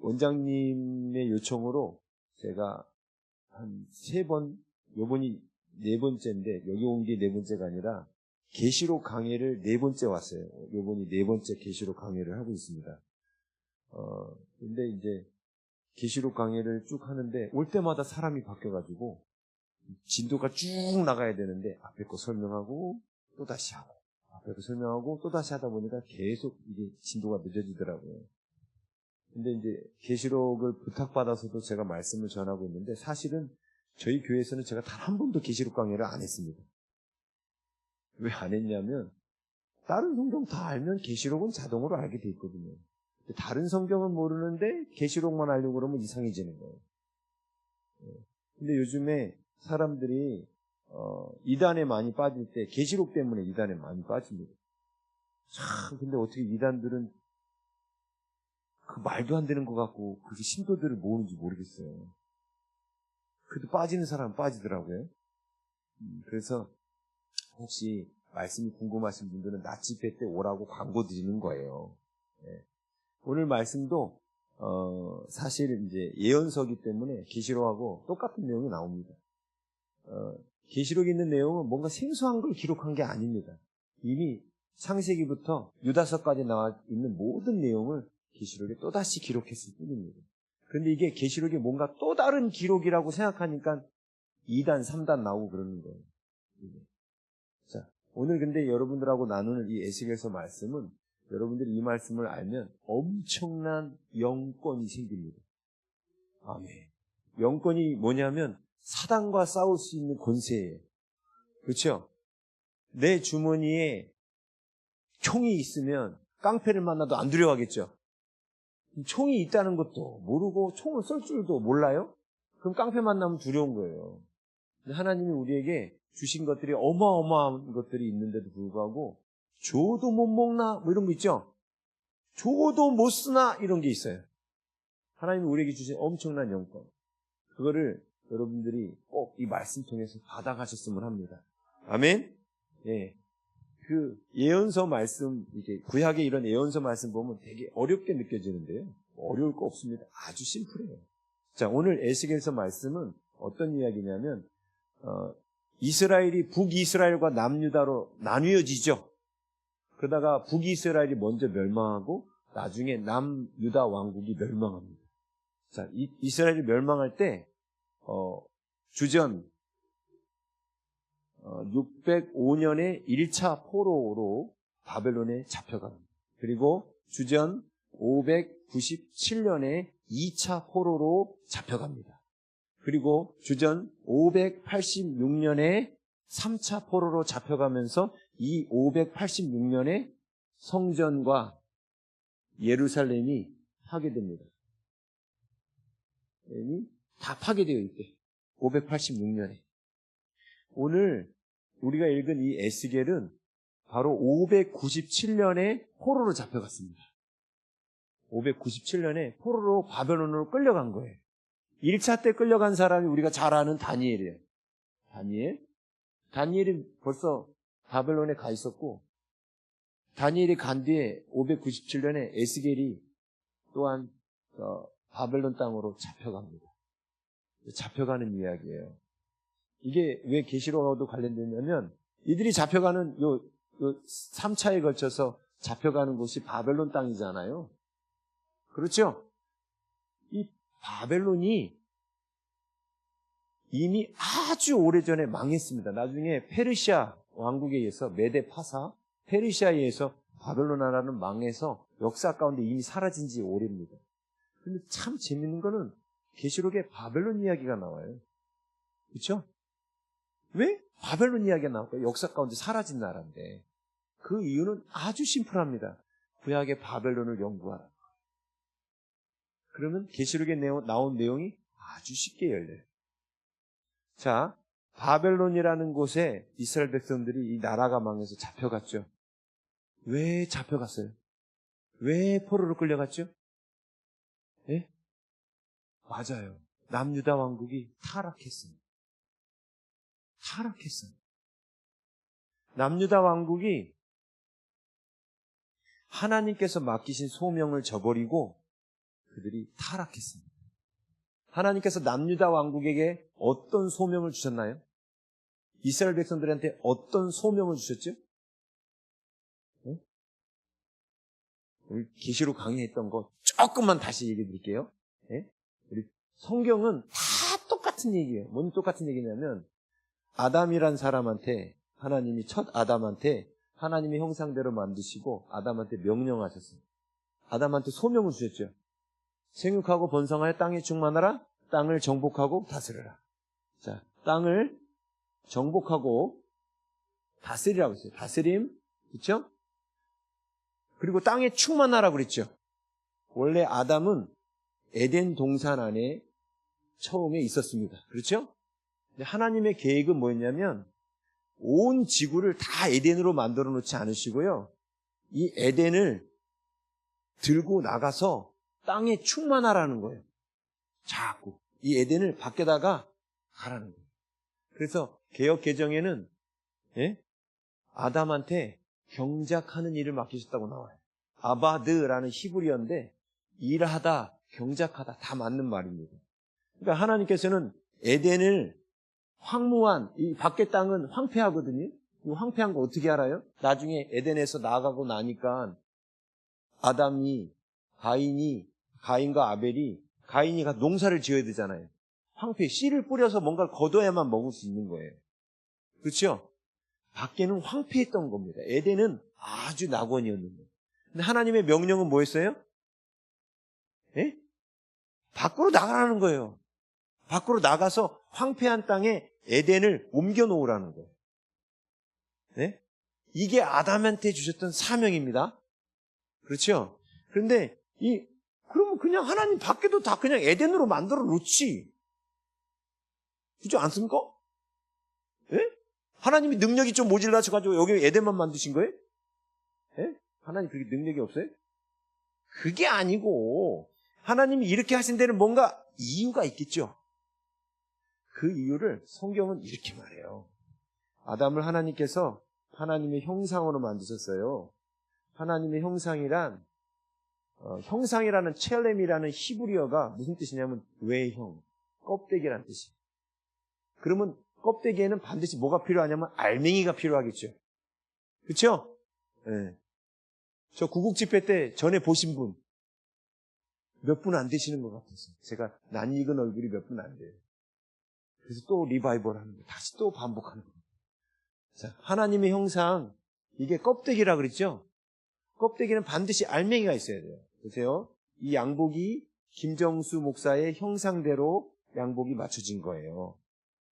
원장님의 요청으로 제가 한 3번, 요번이 4번째인데, 여기 온 게 4번째가 아니라, 계시록 강의를 4번째 왔어요. 요번이 4번째 계시록 강의를 하고 있습니다. 근데 이제, 계시록 강의를 쭉 하는데, 올 때마다 사람이 바뀌어가지고, 진도가 쭉 나가야 되는데, 앞에 거 설명하고, 또 다시 하고, 앞에 거 설명하고, 또 다시 하다 보니까 계속 이게 진도가 늦어지더라고요. 근데 이제 계시록을 부탁받아서도 제가 말씀을 전하고 있는데 사실은 저희 교회에서는 제가 단 한 번도 계시록 강의를 안 했습니다. 왜 안 했냐면 다른 성경 다 알면 계시록은 자동으로 알게 돼 있거든요. 다른 성경은 모르는데 계시록만 알려고 그러면 이상해지는 거예요. 근데 요즘에 사람들이 이단에 많이 빠질 때 계시록 때문에 이단에 많이 빠집니다. 참 근데 어떻게 이단들은 그 말도 안 되는 것 같고 그게 신도들을 모으는지 모르겠어요. 그래도 빠지는 사람은 빠지더라고요. 그래서 혹시 말씀이 궁금하신 분들은 낮 집회 때 오라고 광고 드리는 거예요. 네. 오늘 말씀도 사실 이제 예언서기 때문에 계시록하고 똑같은 내용이 나옵니다. 계시록에 있는 내용은 뭔가 생소한 걸 기록한 게 아닙니다. 이미 창세기부터 유다서까지 나와 있는 모든 내용을 계시록에 또다시 기록했을 뿐입니다. 그런데 이게 계시록이 뭔가 또 다른 기록이라고 생각하니까 2단, 3단 나오고 그러는 거예요. 자, 오늘 근데 여러분들하고 나누는 이 에스겔서 말씀은 여러분들이 이 말씀을 알면 엄청난 영권이 생깁니다. 아멘. 영권이 뭐냐면 사단과 싸울 수 있는 권세예요. 그렇죠? 내 주머니에 총이 있으면 깡패를 만나도 안 두려워하겠죠? 총이 있다는 것도 모르고 총을 쏠 줄도 몰라요? 그럼 깡패 만나면 두려운 거예요. 근데 하나님이 우리에게 주신 것들이 어마어마한 것들이 있는데도 불구하고 줘도 못 먹나? 뭐 이런 거 있죠? 줘도 못 쓰나? 이런 게 있어요. 하나님이 우리에게 주신 엄청난 영권. 그거를 여러분들이 꼭 이 말씀 통해서 받아가셨으면 합니다. 아멘? 예. 그 예언서 말씀, 이게 구약의 이런 예언서 말씀 보면 되게 어렵게 느껴지는데요. 어려울 거 없습니다. 아주 심플해요. 자, 오늘 에스겔서 말씀은 어떤 이야기냐면 이스라엘이 북이스라엘과 남유다로 나뉘어지죠. 그러다가 북이스라엘이 먼저 멸망하고 나중에 남유다 왕국이 멸망합니다. 자, 이스라엘이 멸망할 때 주전 605년에 1차 포로로 바벨론에 잡혀갑니다. 그리고 주전 597년에 2차 포로로 잡혀갑니다. 그리고 주전 586년에 3차 포로로 잡혀가면서 이 586년에 성전과 예루살렘이 파괴됩니다. 다 파괴되어 있대. 586년에. 오늘 우리가 읽은 이 에스겔은 바로 597년에 포로로 잡혀갔습니다. 597년에 포로로 바벨론으로 끌려간 거예요. 1차 때 끌려간 사람이 우리가 잘 아는 다니엘이에요. 다니엘이 벌써 바벨론에 가 있었고 다니엘이 간 뒤에 597년에 에스겔이 또한 바벨론 땅으로 잡혀갑니다. 잡혀가는 이야기예요. 이게 왜 계시록하고도 관련되냐면 이들이 잡혀가는 요 3차에 걸쳐서 잡혀가는 곳이 바벨론 땅이잖아요. 그렇죠? 이 바벨론이 이미 아주 오래전에 망했습니다. 나중에 페르시아 왕국에 의해서 메데 파사, 페르시아에 의해서 바벨론 나라는 망해서 역사 가운데 이미 사라진 지 오래입니다. 근데 참 재밌는 거는 계시록에 바벨론 이야기가 나와요. 그렇죠? 왜 바벨론 이야기가 나올까요? 역사 가운데 사라진 나라인데. 그 이유는 아주 심플합니다. 구약의 바벨론을 연구하라. 그러면 계시록에 나온 내용이 아주 쉽게 열려요. 자, 바벨론이라는 곳에 이스라엘 백성들이 이 나라가 망해서 잡혀갔죠. 왜 잡혀갔어요? 왜 포로로 끌려갔죠? 예? 맞아요. 남유다 왕국이 타락했어요. 남유다 왕국이 하나님께서 맡기신 소명을 저버리고 그들이 타락했습니다. 하나님께서 남유다 왕국에게 어떤 소명을 주셨나요? 이스라엘 백성들한테 어떤 소명을 주셨죠? 네? 우리 계시록 강의했던 거 조금만 다시 얘기해 드릴게요. 네? 우리 성경은 다 똑같은 얘기예요. 뭔 똑같은 얘기냐면 아담이란 사람한테 하나님이 첫 아담한테 하나님의 형상대로 만드시고 아담한테 명령하셨어요. 아담한테 소명을 주셨죠. 생육하고 번성하여 땅에 충만하라. 땅을 정복하고 다스려라. 자, 땅을 정복하고 다스리라고 했어요. 다스림, 그렇죠? 그리고 땅에 충만하라고 그랬죠. 원래 아담은 에덴 동산 안에 처음에 있었습니다. 그렇죠? 근데 하나님의 계획은 뭐였냐면 온 지구를 다 에덴으로 만들어 놓지 않으시고요. 이 에덴을 들고 나가서 땅에 충만하라는 거예요. 자꾸 이 에덴을 밖에다가 가라는 거예요. 그래서 개역 개정에는 아담한테 경작하는 일을 맡기셨다고 나와요. 아바드라는 히브리어인데 일하다, 경작하다 다 맞는 말입니다. 그러니까 하나님께서는 에덴을 황무한 이 밖의 땅은 황폐하거든요. 이 황폐한 거 어떻게 알아요? 나중에 에덴에서 나가고 나니까 가인과 아벨이 가인이가 농사를 지어야 되잖아요. 황폐, 씨를 뿌려서 뭔가를 거둬야만 먹을 수 있는 거예요. 그렇죠? 밖에는 황폐했던 겁니다. 에덴은 아주 낙원이었는데. 근데 하나님의 명령은 뭐였어요? 예? 밖으로 나가라는 거예요. 밖으로 나가서 황폐한 땅에 에덴을 옮겨 놓으라는 거예요. 네? 이게 아담한테 주셨던 사명입니다. 그렇죠? 그런데 그러면 그냥 하나님 밖에도 다 그냥 에덴으로 만들어 놓지. 그렇지 않습니까? 예? 하나님이 능력이 좀 모질라셔가지고 여기 에덴만 만드신 거예요? 예? 하나님 그게 능력이 없어요? 그게 아니고 하나님이 이렇게 하신 데는 뭔가 이유가 있겠죠. 그 이유를 성경은 이렇게 말해요. 아담을 하나님께서 하나님의 형상으로 만드셨어요. 하나님의 형상이란 형상이라는 첼렘이라는 히브리어가 무슨 뜻이냐면 외형, 껍데기라는 뜻이에요. 그러면 껍데기에는 반드시 뭐가 필요하냐면 알맹이가 필요하겠죠. 그렇죠? 네. 저 구국 집회 때 전에 보신 분 몇 분 안 되시는 것 같았어요. 제가 낯익은 얼굴이 몇 분 안 돼요. 그래서 또 리바이벌 하는 거예요. 다시 또 반복하는 거예요. 자, 하나님의 형상, 이게 껍데기라 그랬죠? 껍데기는 반드시 알맹이가 있어야 돼요. 보세요. 이 양복이 김정수 목사의 형상대로 양복이 맞춰진 거예요.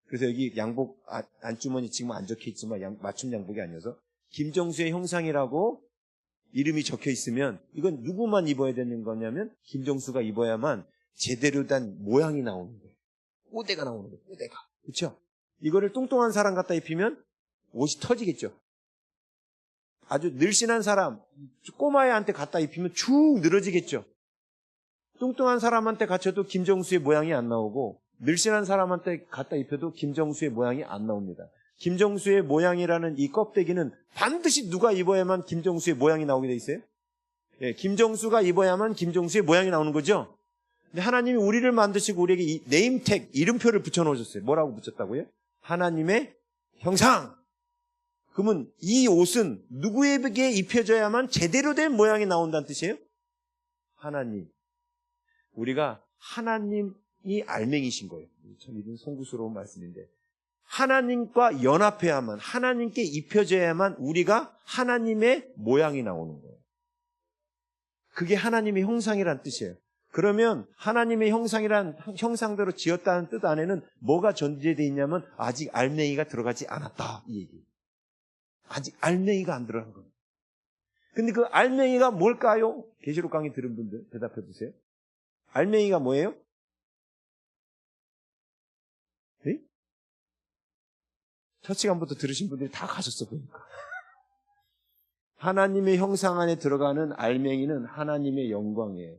그래서 여기 양복 안주머니 지금 안 적혀 있지만 맞춤 양복이 아니어서 김정수의 형상이라고 이름이 적혀 있으면 이건 누구만 입어야 되는 거냐면 김정수가 입어야만 제대로 된 모양이 나오는 거예요. 꼬대가 나오는 거예요. 꼬대가. 그렇죠? 이거를 뚱뚱한 사람 갖다 입히면 옷이 터지겠죠. 아주 늘씬한 사람, 꼬마애한테 갖다 입히면 쭉 늘어지겠죠. 뚱뚱한 사람한테 갖춰도 김정수의 모양이 안 나오고 늘씬한 사람한테 갖다 입혀도 김정수의 모양이 안 나옵니다. 김정수의 모양이라는 이 껍데기는 반드시 누가 입어야만 김정수의 모양이 나오게 돼 있어요? 예, 김정수가 입어야만 김정수의 모양이 나오는 거죠. 근데 하나님이 우리를 만드시고 우리에게 이 네임택, 이름표를 붙여놓으셨어요. 뭐라고 붙였다고요? 하나님의 형상. 그러면 이 옷은 누구에게 입혀져야만 제대로 된 모양이 나온다는 뜻이에요? 하나님. 우리가 하나님이 알맹이신 거예요. 참 이런 송구스러운 말씀인데 하나님과 연합해야만, 하나님께 입혀져야만 우리가 하나님의 모양이 나오는 거예요. 그게 하나님의 형상이란 뜻이에요. 그러면 하나님의 형상이란 형상대로 지었다는 뜻 안에는 뭐가 전제되어 있냐면 아직 알맹이가 들어가지 않았다 이 얘기. 아직 알맹이가 안 들어간 거예요. 근데 그 알맹이가 뭘까요? 계시록 강의 들은 분들 대답해 주세요. 알맹이가 뭐예요? 네? 처치간부터 들으신 분들이 다 가셨어 보니까. 하나님의 형상 안에 들어가는 알맹이는 하나님의 영광이에요.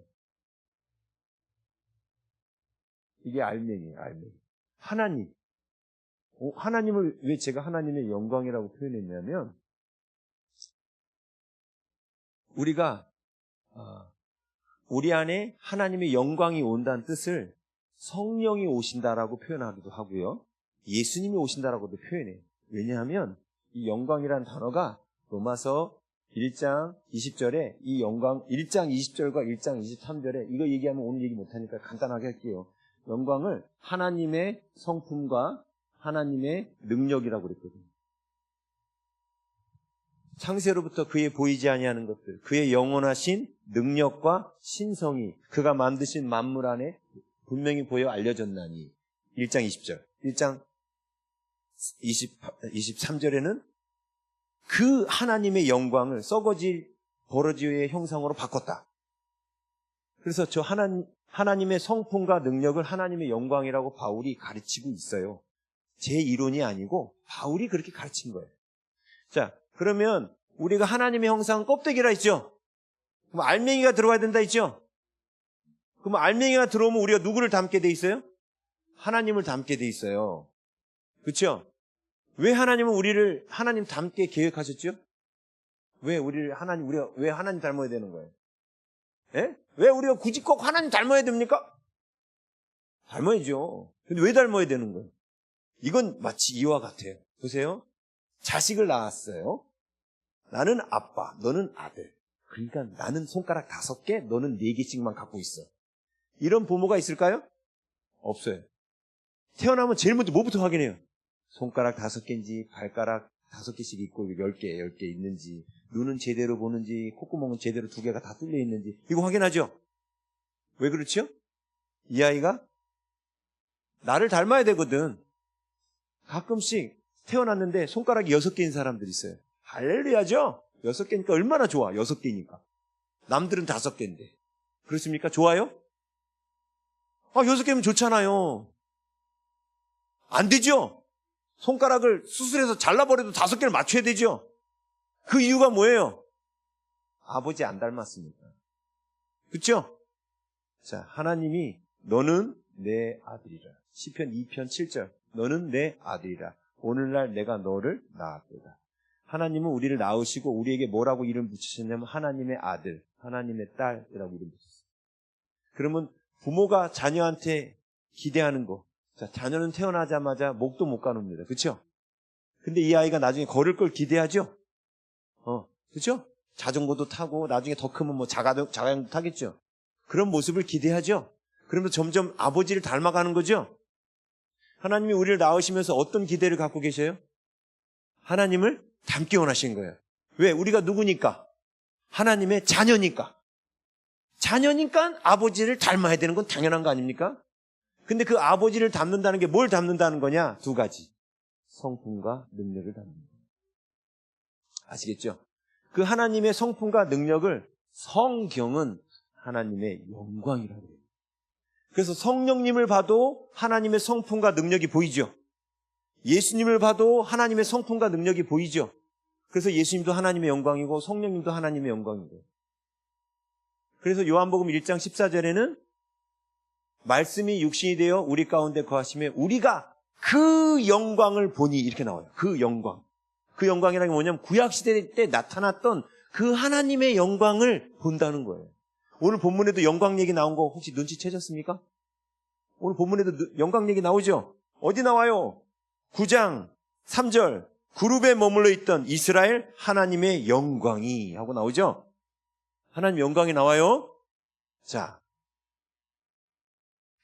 이게 알맹이에요. 알맹이. 하나님. 하나님을 왜 제가 하나님의 영광이라고 표현했냐면 우리가 우리 안에 하나님의 영광이 온다는 뜻을 성령이 오신다라고 표현하기도 하고요. 예수님이 오신다라고도 표현해요. 왜냐하면 이 영광이라는 단어가 로마서 1장 20절에 이 영광 1장 20절과 1장 23절에 이거 얘기하면 오늘 얘기 못하니까 간단하게 할게요. 영광을 하나님의 성품과 하나님의 능력이라고 그랬거든요. 창세로부터 그의 보이지 아니하는 것들, 그의 영원하신 능력과 신성이 그가 만드신 만물 안에 분명히 보여 알려졌나니 1장 20절, 1장 23절에는 그 하나님의 영광을 썩어질 버러지의 형상으로 바꿨다. 그래서 저 하나님의 성품과 능력을 하나님의 영광이라고 바울이 가르치고 있어요. 제 이론이 아니고 바울이 그렇게 가르친 거예요. 자, 그러면 우리가 하나님의 형상은 껍데기라 했죠? 그럼 알맹이가 들어가야 된다 했죠? 그럼 알맹이가 들어오면 우리가 누구를 닮게 돼 있어요? 하나님을 닮게 돼 있어요. 그렇죠? 왜 하나님은 우리를 하나님 닮게 계획하셨죠? 왜 우리가 왜 하나님 닮아야 되는 거예요? 예? 왜 우리가 굳이 꼭 하나님 닮아야 됩니까? 닮아야죠. 근데 왜 닮아야 되는 거예요? 이건 마치 이와 같아요. 보세요. 자식을 낳았어요. 나는 아빠, 너는 아들. 그러니까 나는 손가락 5개, 너는 4개씩만 갖고 있어. 이런 부모가 있을까요? 없어요. 태어나면 제일 먼저 뭐부터 확인해요? 손가락 5개인지 발가락 5개씩 있고 10개 있는지, 눈은 제대로 보는지, 콧구멍은 제대로 2개가 다 뚫려 있는지 이거 확인하죠? 왜 그렇죠? 이 아이가 나를 닮아야 되거든. 가끔씩 태어났는데 손가락이 6개인 사람들이 있어요. 할렐루야죠? 6개니까 얼마나 좋아. 6개니까. 남들은 5개인데. 그렇습니까? 좋아요? 6개면 좋잖아요. 안 되죠? 손가락을 수술해서 잘라버려도 5개를 맞춰야 되죠? 그 이유가 뭐예요? 아버지 안 닮았습니다. 그렇죠? 자, 하나님이 너는 내 아들이라. 시편 2편 7절. 너는 내 아들이라. 오늘날 내가 너를 낳았도다. 하나님은 우리를 낳으시고 우리에게 뭐라고 이름 붙이셨냐면 하나님의 아들, 하나님의 딸이라고 이름 붙였어요. 그러면 부모가 자녀한테 기대하는 거. 자, 자녀는 태어나자마자 목도 못 가눕니다. 그렇죠? 근데 이 아이가 나중에 걸을 걸 기대하죠? 그렇죠? 자전거도 타고 나중에 더 크면 뭐 자가용도 타겠죠? 그런 모습을 기대하죠? 그러면서 점점 아버지를 닮아가는 거죠? 하나님이 우리를 낳으시면서 어떤 기대를 갖고 계셔요? 하나님을 닮기 원하신 거예요. 왜? 우리가 누구니까? 하나님의 자녀니까. 자녀니까 아버지를 닮아야 되는 건 당연한 거 아닙니까? 근데 그 아버지를 닮는다는 게 뭘 닮는다는 거냐? 2가지. 성품과 능력을 닮는 거예요. 아시겠죠? 그 하나님의 성품과 능력을 성경은 하나님의 영광이라고 해요. 그래서 성령님을 봐도 하나님의 성품과 능력이 보이죠. 예수님을 봐도 하나님의 성품과 능력이 보이죠. 그래서 예수님도 하나님의 영광이고 성령님도 하나님의 영광이고. 그래서 요한복음 1장 14절에는 말씀이 육신이 되어 우리 가운데 거하시며 우리가 그 영광을 보니 이렇게 나와요. 그 영광. 그 영광이라는 게 뭐냐면 구약시대 때 나타났던 그 하나님의 영광을 본다는 거예요. 오늘 본문에도 영광 얘기 나온 거 혹시 눈치채셨습니까? 오늘 본문에도 영광 얘기 나오죠? 어디 나와요? 9장 3절 그룹에 머물러 있던 이스라엘 하나님의 영광이 하고 나오죠? 하나님의 영광이 나와요. 자,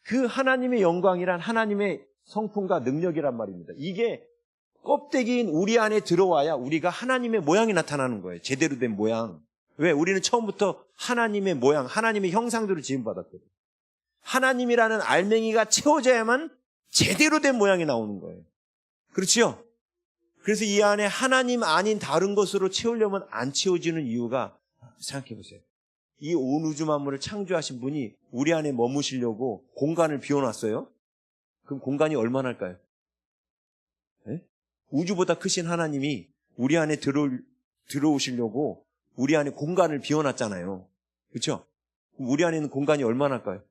그 하나님의 영광이란 하나님의 성품과 능력이란 말입니다. 이게 껍데기인 우리 안에 들어와야 우리가 하나님의 모양이 나타나는 거예요. 제대로 된 모양. 왜? 우리는 처음부터 하나님의 모양, 하나님의 형상대로 지음받았거든요. 하나님이라는 알맹이가 채워져야만 제대로 된 모양이 나오는 거예요. 그렇지요? 그래서 이 안에 하나님 아닌 다른 것으로 채우려면 안 채워지는 이유가 생각해 보세요. 이 온 우주 만물을 창조하신 분이 우리 안에 머무시려고 공간을 비워놨어요. 그럼 공간이 얼마나 할까요? 네? 우주보다 크신 하나님이 우리 안에 들어오시려고 우리 안에 공간을 비워놨잖아요. 그렇죠? 우리 안에 있는 공간이 얼마나 할까요?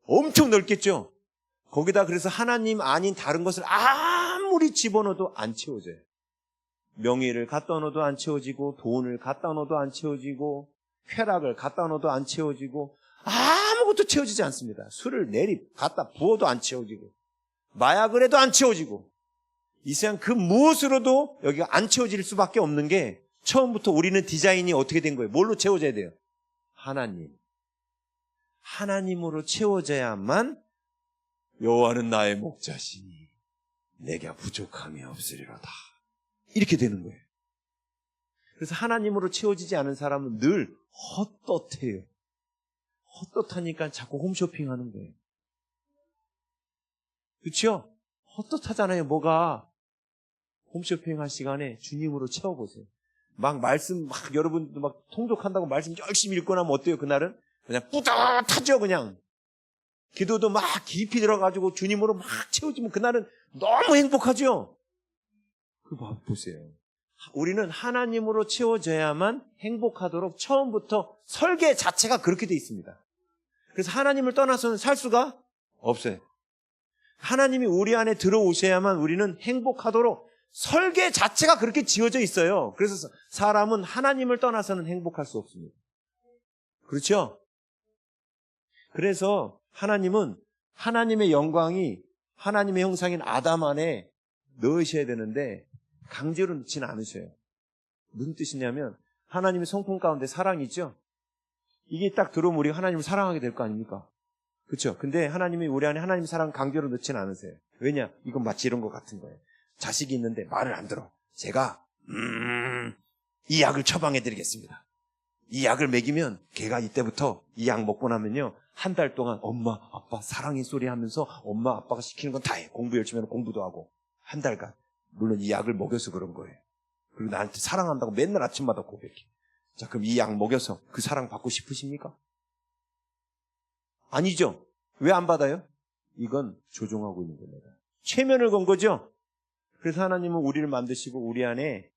엄청 넓겠죠? 거기다 그래서 하나님 아닌 다른 것을 아무리 집어넣어도 안 채워져요. 명예를 갖다 넣어도 안 채워지고 돈을 갖다 넣어도 안 채워지고 쾌락을 갖다 넣어도 안 채워지고 아무것도 채워지지 않습니다. 술을 갖다 부어도 안 채워지고, 마약을 해도 안 채워지고, 이 세상 그 무엇으로도 여기가 안 채워질 수밖에 없는 게, 처음부터 우리는 디자인이 어떻게 된 거예요? 뭘로 채워져야 돼요? 하나님으로 채워져야만 여호와는 나의 목자시니 내가 부족함이 없으리로다. 이렇게 되는 거예요. 그래서 하나님으로 채워지지 않은 사람은 늘 헛헛해요. 헛헛하니까 자꾸 홈쇼핑하는 거예요. 그렇죠? 헛헛하잖아요. 뭐가. 홈쇼핑 할 시간에 주님으로 채워보세요. 말씀 여러분 통독한다고 말씀 열심히 읽고 나면 어때요? 그날은 그냥 뿌듯하죠. 그냥 기도도 막 깊이 들어가지고 주님으로 막 채워지면 그날은 너무 행복하죠. 그거 보세요. 우리는 하나님으로 채워져야만 행복하도록 처음부터 설계 자체가 그렇게 돼 있습니다. 그래서 하나님을 떠나서는 살 수가 없어요. 하나님이 우리 안에 들어오셔야만 우리는 행복하도록 설계 자체가 그렇게 지어져 있어요. 그래서 사람은 하나님을 떠나서는 행복할 수 없습니다. 그렇죠? 그래서 하나님은 하나님의 영광이 하나님의 형상인 아담 안에 넣으셔야 되는데 강제로 넣지는 않으셔요. 무슨 뜻이냐면 하나님의 성품 가운데 사랑이 있죠? 이게 딱 들어오면 우리가 하나님을 사랑하게 될 거 아닙니까? 그렇죠? 근데 하나님이 우리 안에 하나님의 사랑 강제로 넣지는 않으세요. 왜냐? 이건 마치 이런 것 같은 거예요. 자식이 있는데 말을 안 들어. 제가 이 약을 처방해드리겠습니다. 이 약을 먹이면 걔가 이때부터 이 약 먹고 나면요 한 달 동안 엄마 아빠 사랑의 소리 하면서 엄마 아빠가 시키는 건 다 해. 공부 열심히 하면 공부도 하고 한 달간. 물론 이 약을 먹여서 그런 거예요. 그리고 나한테 사랑한다고 맨날 아침마다 고백해. 자, 그럼 이 약 먹여서 그 사랑 받고 싶으십니까? 아니죠. 왜 안 받아요? 이건 조종하고 있는 겁니다. 최면을 건 거죠. 그래서 하나님은 우리를 만드시고 우리 안에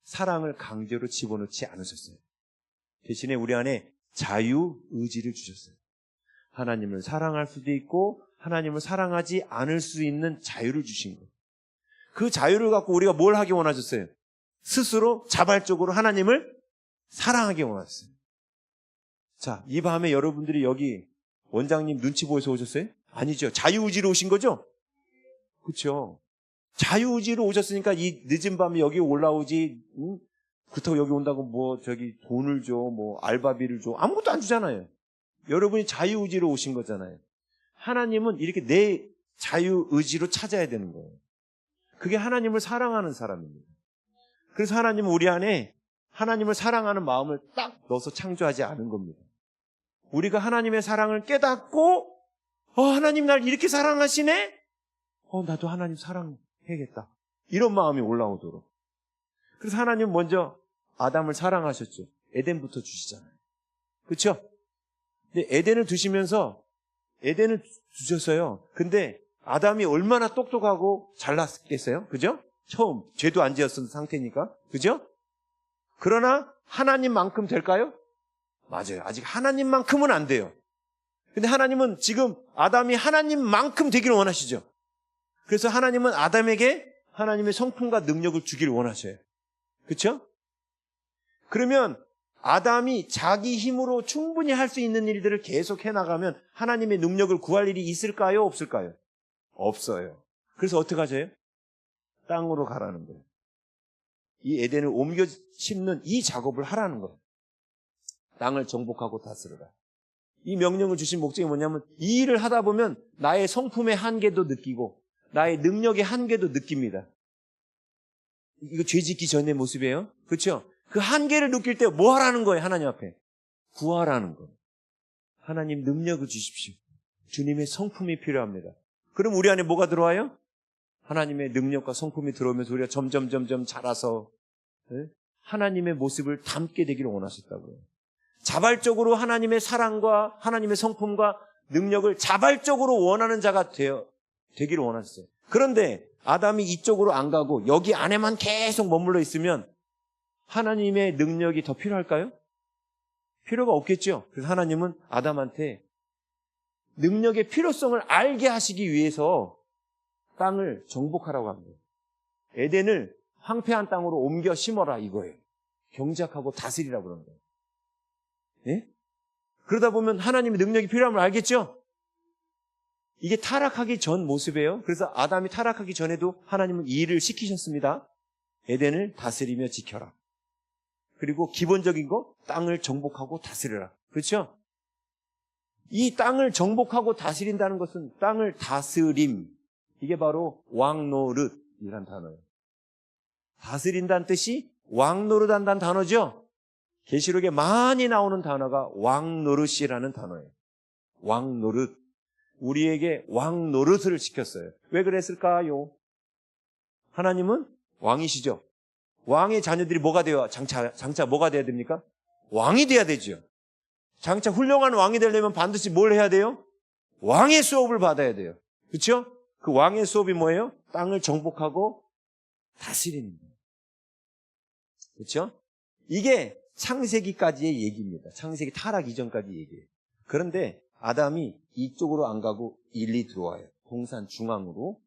사랑을 강제로 집어넣지 않으셨어요. 대신에 우리 안에 자유의지를 주셨어요. 하나님을 사랑할 수도 있고 하나님을 사랑하지 않을 수 있는 자유를 주신 거예요. 그 자유를 갖고 우리가 뭘 하기 원하셨어요? 스스로 자발적으로 하나님을 사랑하기 원하셨어요. 자, 이 밤에 여러분들이 여기 원장님 눈치 보여서 오셨어요? 아니죠. 자유의지로 오신 거죠? 그렇죠. 자유의지로 오셨으니까 이 늦은 밤에 여기 올라오지, 그렇다고 여기 온다고 돈을 줘, 알바비를 줘. 아무것도 안 주잖아요. 여러분이 자유의지로 오신 거잖아요. 하나님은 이렇게 내 자유의지로 찾아야 되는 거예요. 그게 하나님을 사랑하는 사람입니다. 그래서 하나님은 우리 안에 하나님을 사랑하는 마음을 딱 넣어서 창조하지 않은 겁니다. 우리가 하나님의 사랑을 깨닫고, 하나님 날 이렇게 사랑하시네? 나도 하나님 사랑해야겠다. 이런 마음이 올라오도록. 그래서 하나님은 먼저 아담을 사랑하셨죠. 에덴부터 주시잖아요. 그렇죠? 근데 에덴을 두시면서 에덴을 주셨어요. 근데 아담이 얼마나 똑똑하고 잘났겠어요? 그죠? 처음 죄도 안 지었던 상태니까. 그죠? 그러나 하나님만큼 될까요? 맞아요. 아직 하나님만큼은 안 돼요. 근데 하나님은 지금 아담이 하나님만큼 되기를 원하시죠. 그래서 하나님은 아담에게 하나님의 성품과 능력을 주기를 원하셔요. 그렇죠? 그러면 아담이 자기 힘으로 충분히 할 수 있는 일들을 계속 해나가면 하나님의 능력을 구할 일이 있을까요? 없을까요? 없어요. 그래서 어떻게 하셔요? 땅으로 가라는 거예요. 이 에덴을 옮겨 심는 이 작업을 하라는 거예요. 땅을 정복하고 다스려라. 이 명령을 주신 목적이 뭐냐면 이 일을 하다 보면 나의 성품의 한계도 느끼고 나의 능력의 한계도 느낍니다. 이거 죄 짓기 전의 모습이에요. 그렇죠? 그 한계를 느낄 때 뭐 하라는 거예요? 하나님 앞에 구하라는 거예요. 하나님 능력을 주십시오. 주님의 성품이 필요합니다. 그럼 우리 안에 뭐가 들어와요? 하나님의 능력과 성품이 들어오면서 우리가 점점 자라서 하나님의 모습을 담게 되기를 원하셨다고요. 자발적으로 하나님의 사랑과 하나님의 성품과 능력을 자발적으로 원하는 자가 되기를 원하셨어요. 그런데 아담이 이쪽으로 안 가고 여기 안에만 계속 머물러 있으면 하나님의 능력이 더 필요할까요? 필요가 없겠죠. 그래서 하나님은 아담한테 능력의 필요성을 알게 하시기 위해서 땅을 정복하라고 합니다. 에덴을 황폐한 땅으로 옮겨 심어라 이거예요. 경작하고 다스리라고 그러는 거예요. 예? 그러다 보면 하나님의 능력이 필요함을 알겠죠? 이게 타락하기 전 모습이에요. 그래서 아담이 타락하기 전에도 하나님은 이 일을 시키셨습니다. 에덴을 다스리며 지켜라. 그리고 기본적인 거, 땅을 정복하고 다스려라. 그렇죠? 이 땅을 정복하고 다스린다는 것은 땅을 다스림. 이게 바로 왕노릇이란 단어예요. 다스린다는 뜻이 왕노릇한다는 단어죠. 계시록에 많이 나오는 단어가 왕노릇이라는 단어예요. 왕노릇. 우리에게 왕노릇을 시켰어요. 왜 그랬을까요? 하나님은 왕이시죠. 왕의 자녀들이 뭐가 돼요? 장차 뭐가 돼야 됩니까? 왕이 돼야 되죠. 장차 훌륭한 왕이 되려면 반드시 뭘 해야 돼요? 왕의 수업을 받아야 돼요. 그렇죠? 그 왕의 수업이 뭐예요? 땅을 정복하고 다스리는 거예요. 그렇죠? 이게 창세기까지의 얘기입니다. 창세기 타락 이전까지 얘기예요. 그런데 아담이 이쪽으로 안 가고 일리 들어와요. 동산 중앙으로.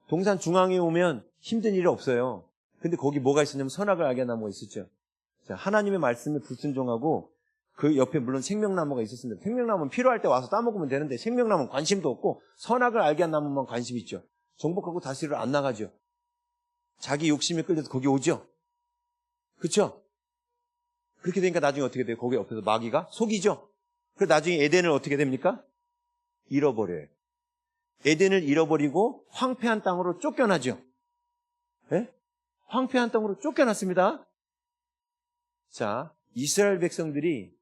동산 중앙에 오면 힘든 일이 없어요. 근데 거기 뭐가 있었냐면 선악을 알게 하는 나무가 있었죠. 자, 하나님의 말씀에 불순종하고 그 옆에 물론 생명나무가 있었습니다. 생명나무는 필요할 때 와서 따먹으면 되는데 생명나무는 관심도 없고 선악을 알게 한 나무만 관심 있죠. 정복하고 다스리러 안 나가죠. 자기 욕심에 끌려서 거기 오죠. 그렇죠? 그렇게 되니까 나중에 어떻게 돼요? 거기 옆에서 마귀가 속이죠. 그래서 나중에 에덴을 어떻게 됩니까? 잃어버려요. 에덴을 잃어버리고 황폐한 땅으로 쫓겨나죠. 네? 황폐한 땅으로 쫓겨났습니다. 자, 이스라엘 백성들이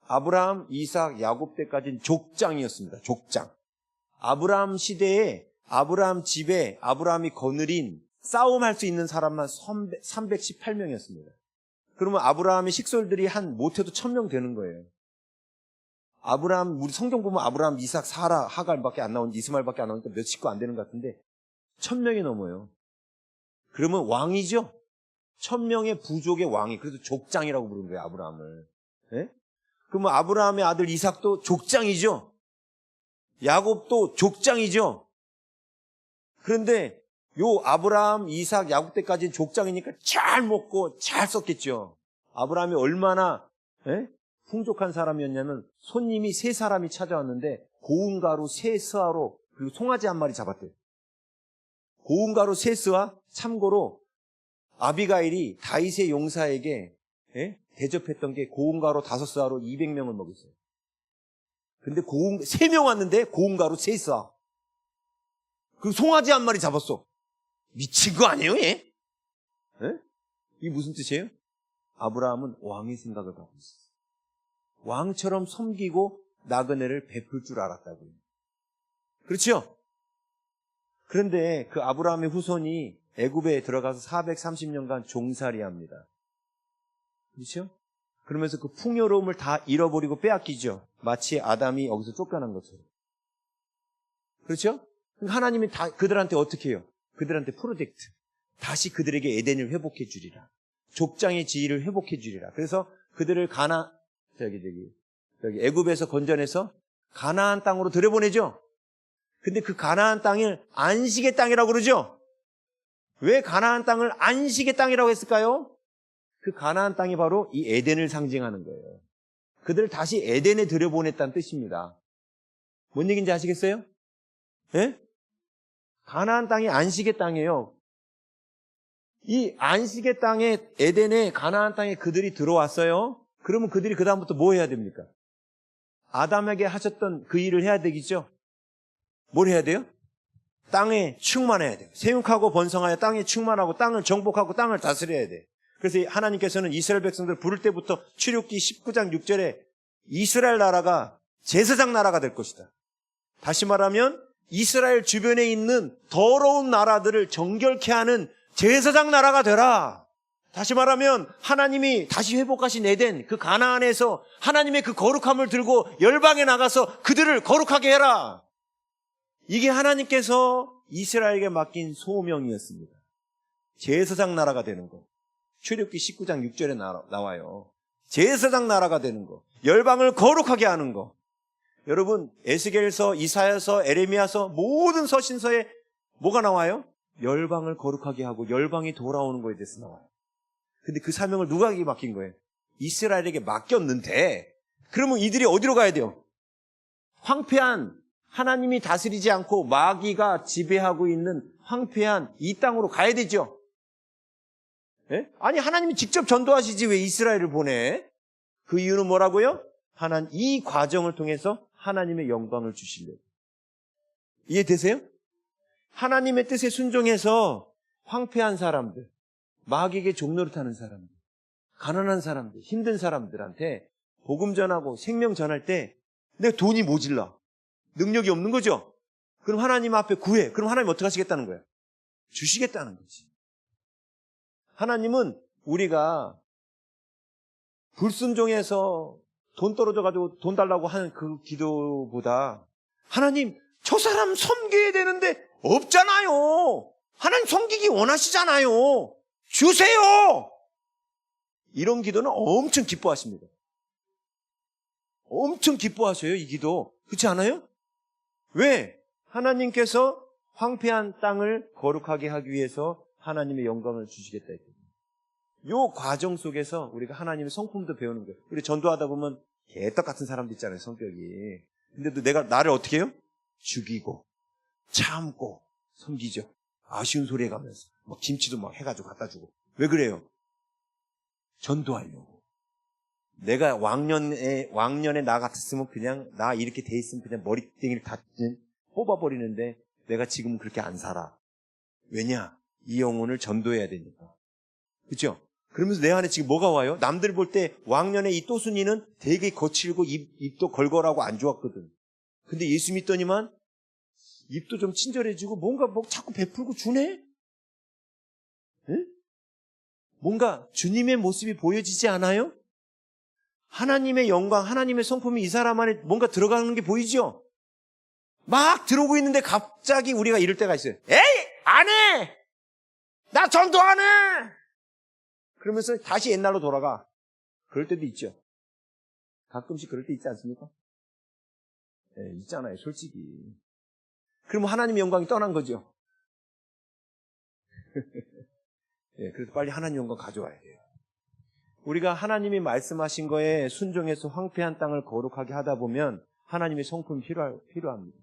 아브라함, 이삭, 야곱 때까지는 족장이었습니다. 족장. 아브라함 시대에 아브라함 집에 아브라함이 거느린 싸움할 수 있는 사람만 318명이었습니다. 그러면 아브라함의 식솔들이 한 못해도 1000명 되는 거예요. 아브라함, 우리 성경 보면 아브라함, 이삭, 사라, 하갈밖에 안 나오니까 이스마엘밖에 안 나오니까 몇 식구 안 되는 것 같은데 1000명이 넘어요. 그러면 왕이죠. 1000명의 부족의 왕이. 그래서 족장이라고 부르는 거예요, 아브라함을. 네? 그러면 아브라함의 아들 이삭도 족장이죠. 야곱도 족장이죠. 그런데 요 아브라함, 이삭, 야곱 때까지는 족장이니까 잘 먹고 잘 썼겠죠. 아브라함이 얼마나 풍족한 사람이었냐면 손님이 3사람이 찾아왔는데 고운 가루 3스와로 그리고 송아지 한 마리 잡았대요. 고운 가루 3스와 참고로 아비가일이 다윗의 용사에게 대접했던 게 고운 가루 5스와로 200명을 먹였어요. 근데 3명 왔는데 고운 가루 3스와. 그 송아지 한 마리 잡았어. 미친 거 아니에요, 얘? 이게 무슨 뜻이에요? 아브라함은 왕의 생각을 갖고 있었어요. 왕처럼 섬기고 나그네를 베풀 줄 알았다고요. 그렇죠? 그런데 그 아브라함의 후손이 애굽에 들어가서 430년간 종살이합니다. 그렇죠? 그러면서 그 풍요로움을 다 잃어버리고 빼앗기죠. 마치 아담이 여기서 쫓겨난 것처럼. 그렇죠? 하나님이 다 그들한테 어떻게 해요? 그들한테 프로젝트. 다시 그들에게 에덴을 회복해 주리라. 족장의 지위를 회복해 주리라. 그래서 그들을 애굽에서 건져내서 가나안 땅으로 들여보내죠. 근데 그 가나안 땅을 안식의 땅이라고 그러죠. 왜 가나안 땅을 안식의 땅이라고 했을까요? 그 가나안 땅이 바로 이 에덴을 상징하는 거예요. 그들을 다시 에덴에 들여보냈다는 뜻입니다. 뭔 얘기인지 아시겠어요? 예? 가나안 땅이 안식의 땅이에요. 이 안식의 땅에 에덴에 가나안 땅에 그들이 들어왔어요. 그러면 그들이 그 다음부터 뭐 해야 됩니까? 아담에게 하셨던 그 일을 해야 되겠죠. 뭘 해야 돼요? 땅에 충만해야 돼요. 생육하고 번성하여 땅에 충만하고 땅을 정복하고 땅을 다스려야 돼요. 그래서 하나님께서는 이스라엘 백성들 부를 때부터 출애굽기 19장 6절에 이스라엘 나라가 제사장 나라가 될 것이다. 다시 말하면 이스라엘 주변에 있는 더러운 나라들을 정결케 하는 제사장 나라가 되라. 다시 말하면 하나님이 다시 회복하신 에덴, 그 가나안에서 하나님의 그 거룩함을 들고 열방에 나가서 그들을 거룩하게 해라. 이게 하나님께서 이스라엘에게 맡긴 소명이었습니다. 제사장 나라가 되는 거. 출애굽기 19장 6절에 나와요. 제사장 나라가 되는 거. 열방을 거룩하게 하는 거. 여러분, 에스겔서, 이사야서, 에레미야서 모든 서신서에 뭐가 나와요? 열방을 거룩하게 하고 열방이 돌아오는 거에 대해서 나와요. 근데 그 사명을 누구에게 맡긴 거예요? 이스라엘에게 맡겼는데 그러면 이들이 어디로 가야 돼요? 황폐한, 하나님이 다스리지 않고 마귀가 지배하고 있는 황폐한 이 땅으로 가야 되죠. 예? 아니 하나님이 직접 전도하시지 왜 이스라엘을 보내? 그 이유는 뭐라고요? 이 과정을 통해서 하나님의 영광을 주시려고. 이해되세요? 하나님의 뜻에 순종해서 황폐한 사람들, 마귀에게 종노릇하는 사람들, 가난한 사람들, 힘든 사람들한테 복음 전하고 생명 전할 때 내 돈이 모질라. 능력이 없는 거죠? 그럼 하나님 앞에 구해. 그럼 하나님 어떻게 하시겠다는 거예요? 주시겠다는 거지. 하나님은 우리가 불순종해서 돈 떨어져가지고 돈 달라고 하는 그 기도보다 하나님 저 사람 섬겨야 되는데 없잖아요. 하나님 섬기기 원하시잖아요. 주세요. 이런 기도는 엄청 기뻐하십니다. 엄청 기뻐하셔요, 이 기도. 그렇지 않아요? 왜? 하나님께서 황폐한 땅을 거룩하게 하기 위해서 하나님의 영광을 주시겠다 했거든요. 이 과정 속에서 우리가 하나님의 성품도 배우는 거예요. 우리 전도하다 보면 개떡 같은 사람도 있잖아요, 성격이. 근데도 내가 나를 어떻게 해요? 죽이고 참고 섬기죠. 아쉬운 소리 해가면서 막 김치도 막 해가지고 갖다 주고. 왜 그래요? 전도하려고. 내가 왕년에 나 같았으면 그냥 나 이렇게 돼 있으면 그냥 머리땡이를 다 뽑아버리는데 내가 지금은 그렇게 안 살아. 왜냐? 이 영혼을 전도해야 되니까. 그렇죠? 그러면서 내 안에 지금 뭐가 와요? 남들 볼 때 왕년에 이 또순이는 되게 거칠고 입도 걸걸하고 안 좋았거든. 근데 예수 믿더니만 입도 좀 친절해지고 뭔가 뭐 자꾸 베풀고 주네? 응? 뭔가 주님의 모습이 보여지지 않아요? 하나님의 영광, 하나님의 성품이 이 사람 안에 뭔가 들어가는 게 보이죠? 막 들어오고 있는데 갑자기 우리가 이럴 때가 있어요. 에이! 안 해! 나 전도 안 해! 그러면서 다시 옛날로 돌아가. 그럴 때도 있죠. 가끔씩 그럴 때 있지 않습니까? 네, 있잖아요, 솔직히. 그러면 하나님의 영광이 떠난 거죠. 네, 그래서 빨리 하나님 영광 가져와야 돼요. 우리가 하나님이 말씀하신 거에 순종해서 황폐한 땅을 거룩하게 하다 보면 하나님의 성품이 필요합니다.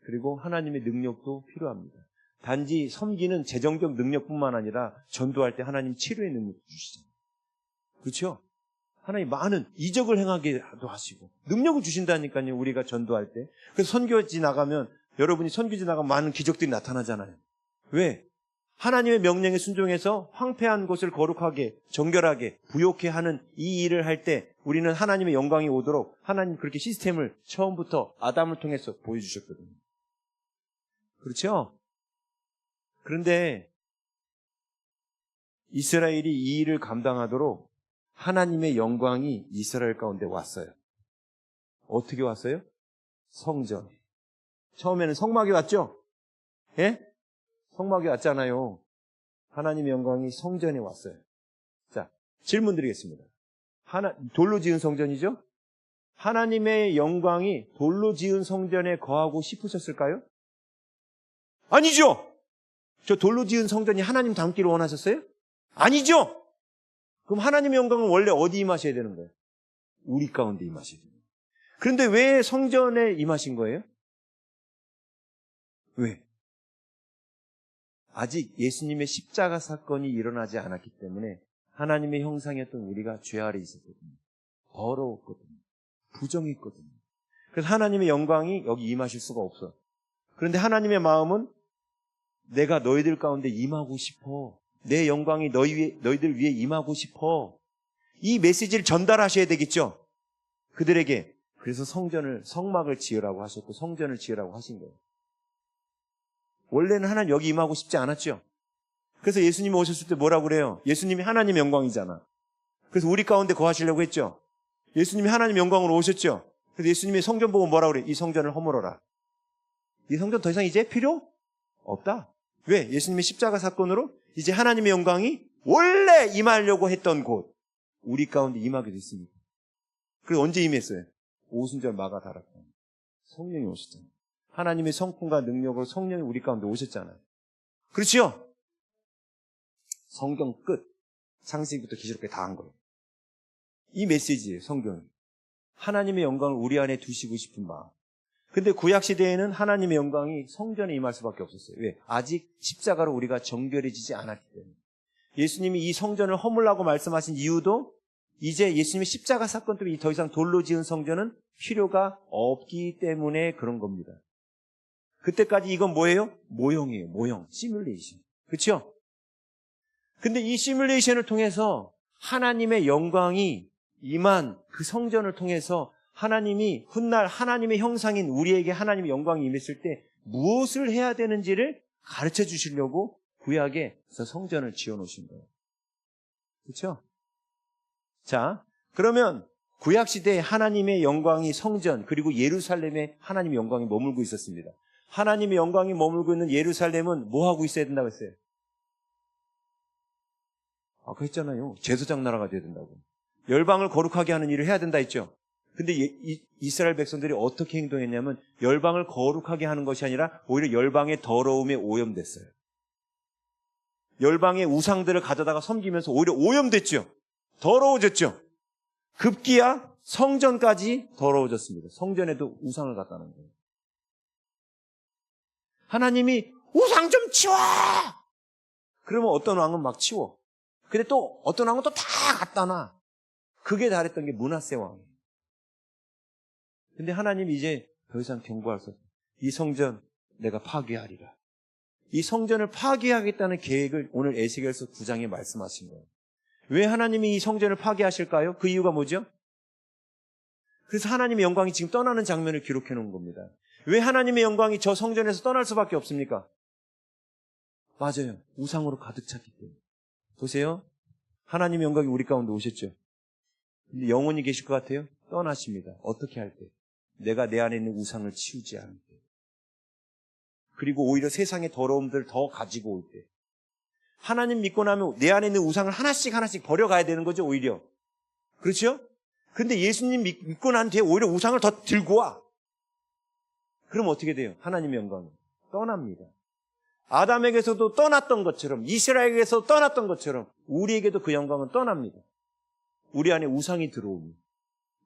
그리고 하나님의 능력도 필요합니다. 단지 섬기는 재정적 능력뿐만 아니라 전도할 때 하나님 치료의 능력도 주시잖아요. 그렇죠? 하나님 많은 이적을 행하게도 하시고 능력을 주신다니까요. 우리가 전도할 때. 그래서 선교지 나가면 여러분이 선교지 나가면 많은 기적들이 나타나잖아요. 왜? 하나님의 명령에 순종해서 황폐한 곳을 거룩하게 정결하게 부욕해 하는 이 일을 할 때 우리는 하나님의 영광이 오도록 하나님 그렇게 시스템을 처음부터 아담을 통해서 보여주셨거든요. 그렇죠? 그런데 이스라엘이 이 일을 감당하도록 하나님의 영광이 이스라엘 가운데 왔어요. 어떻게 왔어요? 성전. 처음에는 성막이 왔죠? 예? 성막이 왔잖아요. 하나님의 영광이 성전에 왔어요. 자, 질문 드리겠습니다. 돌로 지은 성전이죠? 하나님의 영광이 돌로 지은 성전에 거하고 싶으셨을까요? 아니죠! 저 돌로 지은 성전이 하나님 닮기를 원하셨어요? 아니죠! 그럼 하나님의 영광은 원래 어디 임하셔야 되는 거예요? 우리 가운데 임하셔야 되는 거예요. 그런데 왜 성전에 임하신 거예요? 왜? 아직 예수님의 십자가 사건이 일어나지 않았기 때문에 하나님의 형상이었던 우리가 죄 아래 있었거든요. 더러웠거든요. 부정했거든요. 그래서 하나님의 영광이 여기 임하실 수가 없어. 그런데 하나님의 마음은 내가 너희들 가운데 임하고 싶어. 내 영광이 너희들 위해 임하고 싶어. 이 메시지를 전달하셔야 되겠죠. 그들에게. 그래서 성막을 지으라고 하셨고 성전을 지으라고 하신 거예요. 원래는 하나님 여기 임하고 싶지 않았죠. 그래서 예수님이 오셨을 때 뭐라고 그래요? 예수님이 하나님의 영광이잖아. 그래서 우리 가운데 거하시려고 했죠. 예수님이 하나님의 영광으로 오셨죠. 그래서 예수님이 성전 보고 뭐라고 그래요? 이 성전을 허물어라. 이 성전 더 이상 이제 필요 없다. 왜? 예수님의 십자가 사건으로 이제 하나님의 영광이 원래 임하려고 했던 곳 우리 가운데 임하게 됐습니다. 그래서 언제 임했어요? 오순절 마가 달았고 성령이 오셨잖아요. 하나님의 성품과 능력으로 성령이 우리 가운데 오셨잖아요. 그렇죠? 성경 끝. 창세기부터 계시록까지 다 한 거예요. 이 메시지예요, 성경은. 하나님의 영광을 우리 안에 두시고 싶은 마음. 근데 구약시대에는 하나님의 영광이 성전에 임할 수밖에 없었어요. 왜? 아직 십자가로 우리가 정결해지지 않았기 때문에. 예수님이 이 성전을 허물라고 말씀하신 이유도 이제 예수님의 십자가 사건 때문에 더 이상 돌로 지은 성전은 필요가 없기 때문에 그런 겁니다. 그때까지 이건 뭐예요? 모형이에요. 모형. 시뮬레이션. 그렇죠? 근데 이 시뮬레이션을 통해서 하나님의 영광이 임한 그 성전을 통해서 하나님이 훗날 하나님의 형상인 우리에게 하나님의 영광이 임했을 때 무엇을 해야 되는지를 가르쳐 주시려고 구약에서 성전을 지어놓으신 거예요. 그렇죠? 자, 그러면 구약시대에 하나님의 영광이 성전 그리고 예루살렘에 하나님의 영광이 머물고 있었습니다. 하나님의 영광이 머물고 있는 예루살렘은 뭐 하고 있어야 된다고 했어요? 아까 했잖아요. 제사장 나라가 돼야 된다고. 열방을 거룩하게 하는 일을 해야 된다 했죠. 근데 이스라엘 백성들이 어떻게 행동했냐면 열방을 거룩하게 하는 것이 아니라 오히려 열방의 더러움에 오염됐어요. 열방의 우상들을 가져다가 섬기면서 오히려 오염됐죠. 더러워졌죠. 급기야 성전까지 더러워졌습니다. 성전에도 우상을 갖다 놓은 거예요. 하나님이 우상 좀 치워! 그러면 어떤 왕은 막 치워. 근데 또 어떤 왕은 또 다 갖다 놔. 그게 잘했던 게 므낫세 왕이에요. 근데 하나님이 이제 더 이상 경고할 수 없어요. 이 성전 내가 파괴하리라. 이 성전을 파괴하겠다는 계획을 오늘 에스겔서 9장에 말씀하신 거예요. 왜 하나님이 이 성전을 파괴하실까요? 그 이유가 뭐죠? 그래서 하나님의 영광이 지금 떠나는 장면을 기록해 놓은 겁니다. 왜 하나님의 영광이 저 성전에서 떠날 수밖에 없습니까? 맞아요. 우상으로 가득 찼기 때문에. 보세요. 하나님의 영광이 우리 가운데 오셨죠. 근데 영원히 계실 것 같아요? 떠나십니다. 어떻게 할 때? 내가 내 안에 있는 우상을 치우지 않을 때. 그리고 오히려 세상의 더러움들을 더 가지고 올 때. 하나님 믿고 나면 내 안에 있는 우상을 하나씩 버려가야 되는 거죠, 오히려. 그렇죠? 근데 예수님 믿고 난 뒤에 오히려 우상을 더 들고 와. 그럼 어떻게 돼요? 하나님의 영광은 떠납니다. 아담에게서도 떠났던 것처럼, 이스라엘에게서 떠났던 것처럼 우리에게도 그 영광은 떠납니다. 우리 안에 우상이 들어오니.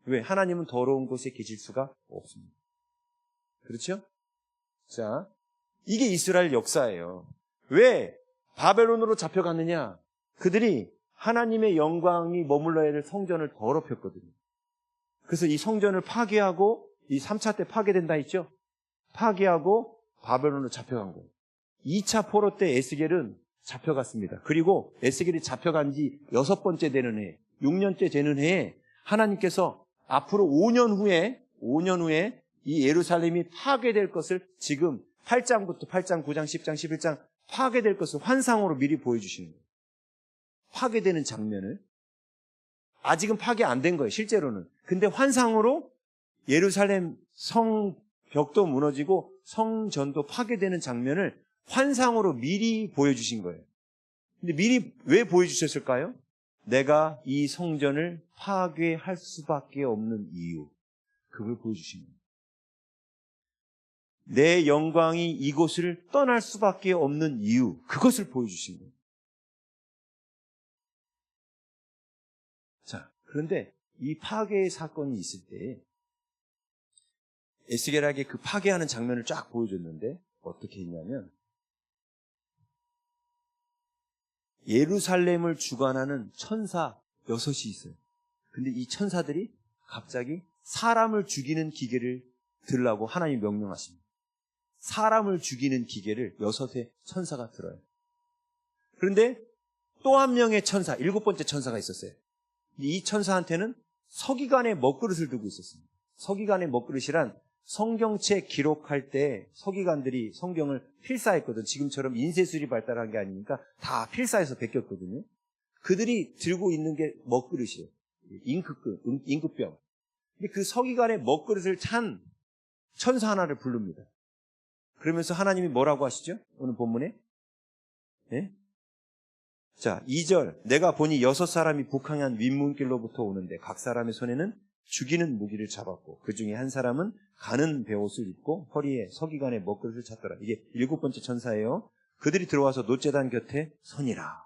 왜? 하나님은 더러운 곳에 계실 수가 없습니다. 그렇죠? 자, 이게 이스라엘 역사예요. 왜 바벨론으로 잡혀갔느냐? 그들이 하나님의 영광이 머물러야 될 성전을 더럽혔거든요. 그래서 이 성전을 파괴하고 이 3차 때 파괴된다 했죠? 파괴하고 바벨론으로 잡혀간 거예요. 2차 포로 때 에스겔은 잡혀갔습니다. 그리고 에스겔이 잡혀간 지 6번째 되는 해, 6년째 되는 해에 하나님께서 앞으로 5년 후에 이 예루살렘이 파괴될 것을 지금 8장부터 8장, 9장, 10장, 11장 파괴될 것을 환상으로 미리 보여주시는 거예요. 파괴되는 장면을. 아직은 파괴 안 된 거예요, 실제로는. 근데 환상으로 예루살렘 성벽도 무너지고 성전도 파괴되는 장면을 환상으로 미리 보여주신 거예요. 근데 미리 왜 보여주셨을까요? 내가 이 성전을 파괴할 수밖에 없는 이유. 그걸 보여주신 거예요. 내 영광이 이곳을 떠날 수밖에 없는 이유. 그것을 보여주신 거예요. 자, 그런데 이 파괴의 사건이 있을 때 에스겔에게 그 파괴하는 장면을 쫙 보여줬는데 어떻게 했냐면 예루살렘을 주관하는 천사 6이 있어요. 근데 이 천사들이 갑자기 사람을 죽이는 기계를 들라고 하나님이 명령하십니다. 사람을 죽이는 기계를 6의 천사가 들어요. 그런데 또 한 명의 천사, 7번째 천사가 있었어요. 이 천사한테는 서기관의 먹그릇을 두고 있었습니다. 서기관의 먹그릇이란 성경책 기록할 때 서기관들이 성경을 필사했거든. 지금처럼 인쇄술이 발달한 게 아니니까 다 필사해서 베꼈거든요. 그들이 들고 있는 게 먹그릇이에요. 잉크병. 근데 그 서기관의 먹그릇을 찬 천사 하나를 부릅니다. 그러면서 하나님이 뭐라고 하시죠? 오늘 본문에. 네? 자, 2절. 내가 보니 6사람이 북한한 윗문길로부터 오는데 각 사람의 손에는 죽이는 무기를 잡았고 그 중에 한 사람은 가는 베옷을 입고 허리에 서기관의 먹그릇을 찼더라. 이게 7번째 천사예요. 그들이 들어와서 노제단 곁에 서니라.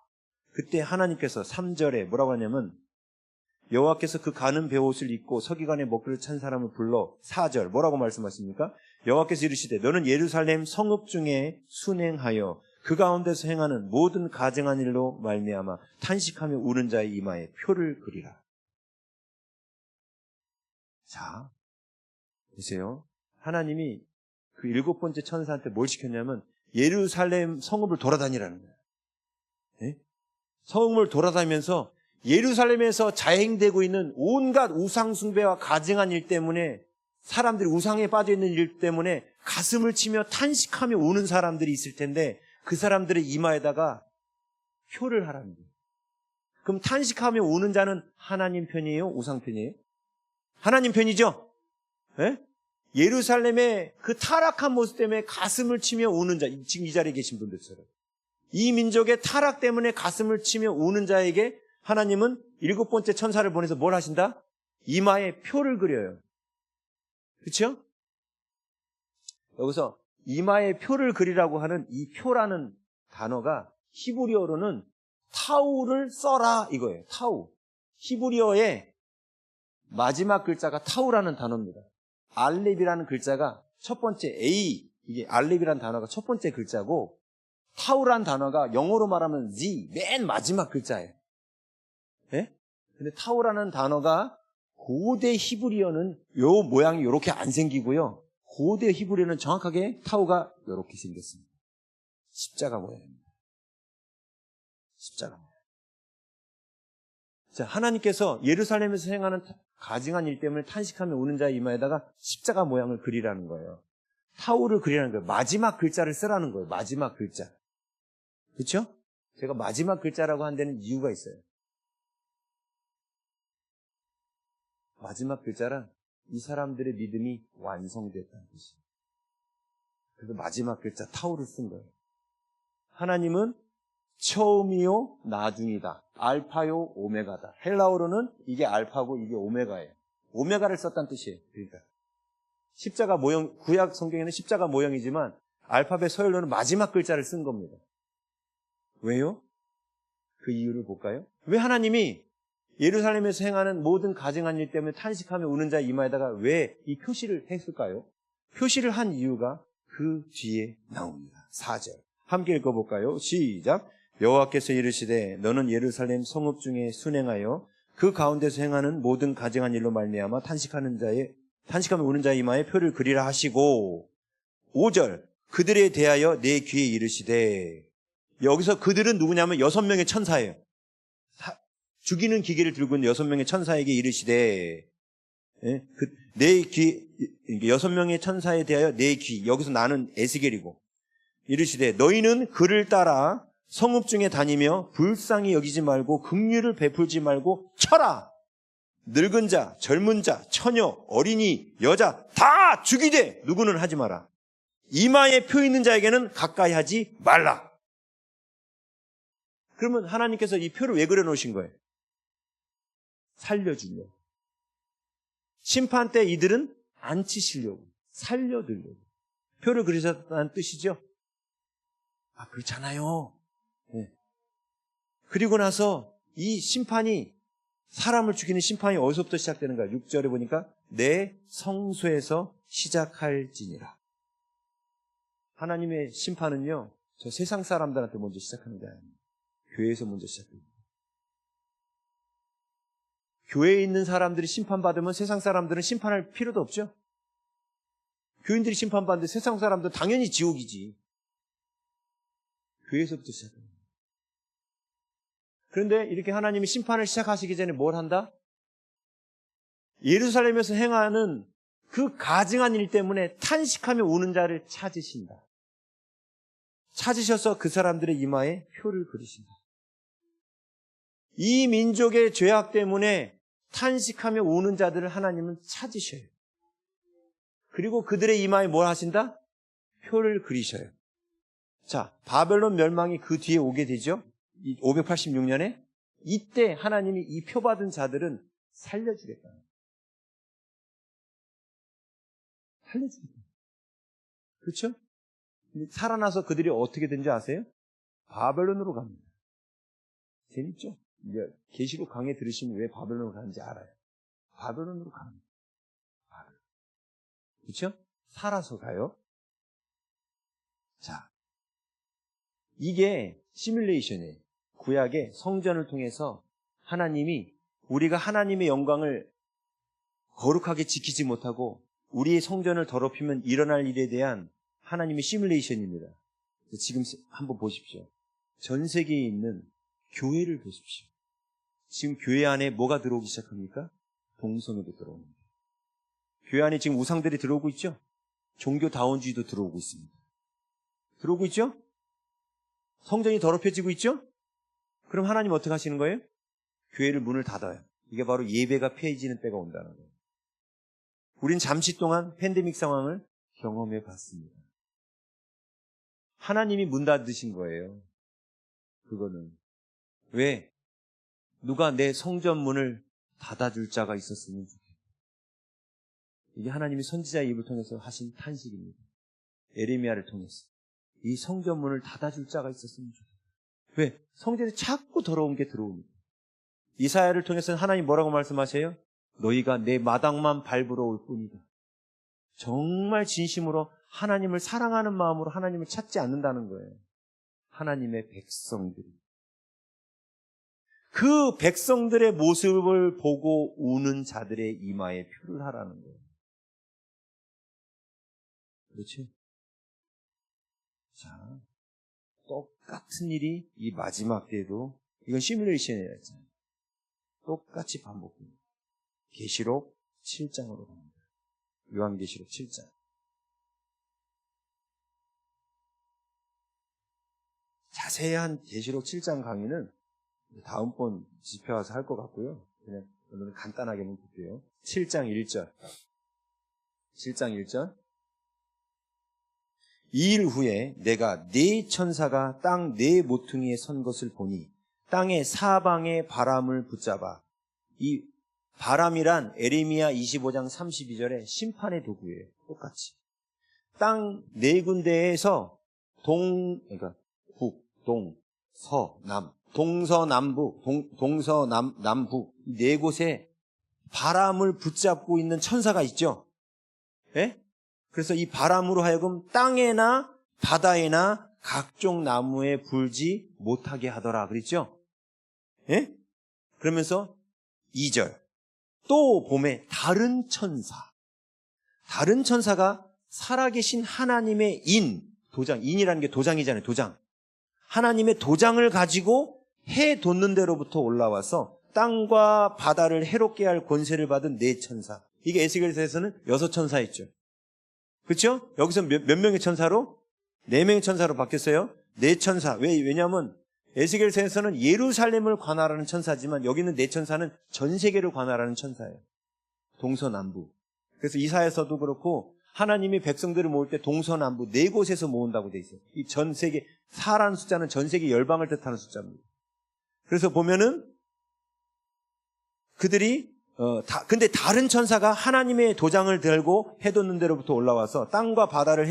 그때 하나님께서 3절에 뭐라고 하냐면 여호와께서 그 가는 베옷을 입고 서기관의 먹기를 찬 사람을 불러 4절 뭐라고 말씀하십니까? 여호와께서 이르시되 너는 예루살렘 성읍 중에 순행하여 그 가운데서 행하는 모든 가증한 일로 말미암아 탄식하며 우는 자의 이마에 표를 그리라. 자, 보세요. 하나님이 그 7번째 천사한테 뭘 시켰냐면 예루살렘 성읍을 돌아다니라는 거예요. 네? 성읍을 돌아다니면서 예루살렘에서 자행되고 있는 온갖 우상 숭배와 가증한 일 때문에 사람들이 우상에 빠져 있는 일 때문에 가슴을 치며 탄식하며 우는 사람들이 있을 텐데 그 사람들의 이마에다가 표를 하라는 거예요. 그럼 탄식하며 우는 자는 하나님 편이에요? 우상 편이에요? 하나님 편이죠? 네? 예루살렘의 그 타락한 모습 때문에 가슴을 치며 우는 자, 지금 이 자리에 계신 분들처럼 이 민족의 타락 때문에 가슴을 치며 우는 자에게 하나님은 7번째 천사를 보내서 뭘 하신다? 이마에 표를 그려요. 그렇죠? 여기서 이마에 표를 그리라고 하는 이 표라는 단어가 히브리어로는 타우를 써라 이거예요. 타우. 히브리어의 마지막 글자가 타우라는 단어입니다. 알렙이라는 글자가 첫 번째 A, 이게 알렙이라는 단어가 첫 번째 글자고 타우라는 단어가 영어로 말하면 Z, 맨 마지막 글자예요. 예? 근데 타우라는 단어가 고대 히브리어는 요 모양이 이렇게 안 생기고요. 고대 히브리어는 정확하게 타우가 이렇게 생겼습니다. 십자가 모양입니다. 십자가 모양. 자, 하나님께서 예루살렘에서 행하는 가증한 일 때문에 탄식하며 우는 자의 이마에다가 십자가 모양을 그리라는 거예요. 타우를 그리라는 거예요. 마지막 글자를 쓰라는 거예요. 마지막 글자. 그렇죠? 제가 마지막 글자라고 한 데는 이유가 있어요. 마지막 글자란 이 사람들의 믿음이 완성됐다는 뜻이에요. 그래서 마지막 글자 타우를 쓴 거예요. 하나님은 처음이요 나중이다. 알파요 오메가다. 헬라어로는 이게 알파고 이게 오메가예요. 오메가를 썼다는 뜻이에요. 그러니까 십자가 모형, 구약 성경에는 십자가 모형이지만 알파벳 서열로는 마지막 글자를 쓴 겁니다. 왜요? 그 이유를 볼까요? 왜 하나님이 예루살렘에서 행하는 모든 가증한 일 때문에 탄식하며 우는 자 이마에다가 왜 이 표시를 했을까요? 표시를 한 이유가 그 뒤에 나옵니다. 4절. 함께 읽어볼까요? 시작. 여호와께서 이르시되 너는 예루살렘 성읍 중에 순행하여 그 가운데서 행하는 모든 가증한 일로 말미암아 탄식하며 우는 자의 이마에 표를 그리라 하시고 5절. 그들에 대하여 내 귀에 이르시되 여기서 그들은 누구냐면 6명의 천사예요. 죽이는 기계를 들고 있는 6명의 천사에게 이르시되 내 귀 6명의 천사에 대하여 내 귀 여기서 나는 에스겔이고 이르시되 너희는 그를 따라 성읍 중에 다니며 불쌍히 여기지 말고 긍휼을 베풀지 말고 쳐라. 늙은 자, 젊은 자, 처녀, 어린이, 여자 다 죽이되 누구는 하지 마라. 이마에 표 있는 자에게는 가까이 하지 말라. 그러면 하나님께서 이 표를 왜 그려놓으신 거예요? 살려주려고. 심판 때 이들은 안 치시려고, 살려두려고. 표를 그리셨다는 뜻이죠? 아, 그렇잖아요. 네. 그리고 나서 이 심판이, 사람을 죽이는 심판이 어디서부터 시작되는가? 6절에 보니까 내 성소에서 시작할지니라. 하나님의 심판은요, 저 세상 사람들한테 먼저 시작하는 게 아닙니다. 교회에서 먼저 시작합니다. 교회에 있는 사람들이 심판받으면 세상 사람들은 심판할 필요도 없죠. 교인들이 심판받는데 세상 사람들은 당연히 지옥이지. 교회에서부터 시작합니다. 그런데 이렇게 하나님이 심판을 시작하시기 전에 뭘 한다? 예루살렘에서 행하는 그 가증한 일 때문에 탄식하며 우는 자를 찾으신다. 찾으셔서 그 사람들의 이마에 표를 그리신다. 이 민족의 죄악 때문에 탄식하며 우는 자들을 하나님은 찾으셔요. 그리고 그들의 이마에 뭘 하신다? 표를 그리셔요. 자, 바벨론 멸망이 그 뒤에 오게 되죠. 586년에 이때 하나님이 이 표받은 자들은 살려주겠다. 살려주겠다. 그렇죠? 살아나서 그들이 어떻게 된지 아세요? 바벨론으로 갑니다. 재밌죠? 이제 계시록 강의 들으시면 왜 바벨론으로 가는지 알아요. 바벨론으로 가는 거예요. 그렇죠? 살아서 가요. 자, 이게 시뮬레이션이에요. 구약의 성전을 통해서 하나님이 우리가 하나님의 영광을 거룩하게 지키지 못하고 우리의 성전을 더럽히면 일어날 일에 대한 하나님의 시뮬레이션입니다. 지금 한번 보십시오. 전 세계에 있는 교회를 보십시오. 지금 교회 안에 뭐가 들어오기 시작합니까? 동성애도 들어옵니다. 교회 안에 지금 우상들이 들어오고 있죠? 종교다원주의도 들어오고 있습니다. 들어오고 있죠? 성전이 더럽혀지고 있죠? 그럼 하나님 어떻게 하시는 거예요? 교회를 문을 닫아요. 이게 바로 예배가 폐해지는 때가 온다는 거예요. 우린 잠시 동안 팬데믹 상황을 경험해 봤습니다. 하나님이 문 닫으신 거예요. 그거는. 왜? 누가 내 성전 문을 닫아줄 자가 있었으면 좋겠다. 이게 하나님이 선지자의 입을 통해서 하신 탄식입니다. 에레미야를 통해서. 이 성전 문을 닫아줄 자가 있었으면 좋겠다. 왜? 성전에 자꾸 더러운 게 들어옵니다. 이사야를 통해서는 하나님 뭐라고 말씀하세요? 너희가 내 마당만 밟으러 올 뿐이다. 정말 진심으로 하나님을 사랑하는 마음으로 하나님을 찾지 않는다는 거예요. 하나님의 백성들이. 그 백성들의 모습을 보고 우는 자들의 이마에 표를 하라는 거예요. 그렇죠? 자, 똑같은 일이 이 마지막 때에도 이건 시뮬레이션이라 했잖아요. 똑같이 반복됩니다. 계시록 7장으로 갑니다. 요한계시록 7장. 자세한 계시록 7장 강의는 다음번 집회 와서 할 것 같고요. 그냥 오늘은 간단하게만 볼게요. 7장 1절. 7장 1절. 이 일 후에 내가 네 천사가 땅 네 모퉁이에 선 것을 보니 땅의 사방에 바람을 붙잡아. 이 바람이란 에레미야 25장 32절의 심판의 도구예요. 똑같이. 땅 네 군데에서 그러니까 북, 동, 서, 남, 동서남북, 동서남북 네 곳에 바람을 붙잡고 있는 천사가 있죠. 예? 그래서 이 바람으로 하여금 땅에나 바다에나 각종 나무에 불지 못하게 하더라. 그랬죠? 예? 그러면서 2절. 또 봄에 다른 천사가 살아계신 하나님의 도장, 인이라는 게 도장이잖아요. 도장. 하나님의 도장을 가지고 해 돋는 데로부터 올라와서 땅과 바다를 해롭게 할 권세를 받은 네 천사. 이게 에스겔서에서는 6천사였죠. 그렇죠? 여기서 몇 명의 천사로? 4명의 천사로 바뀌었어요. 4천사. 왜냐하면 에스겔서에서는 예루살렘을 관할하는 천사지만 여기는 4천사는 전 세계를 관할하는 천사예요. 동서남북. 그래서 이사야서도 그렇고 하나님이 백성들을 모을 때 동서남북 4곳에서 모은다고 돼 있어요. 이 전 세계 사라는 숫자는 전 세계 열방을 뜻하는 숫자입니다. 그래서 보면은 그들이 근데 다른 천사가 하나님의 도장을 들고 해돋는 데로부터 올라와서 땅과 바다를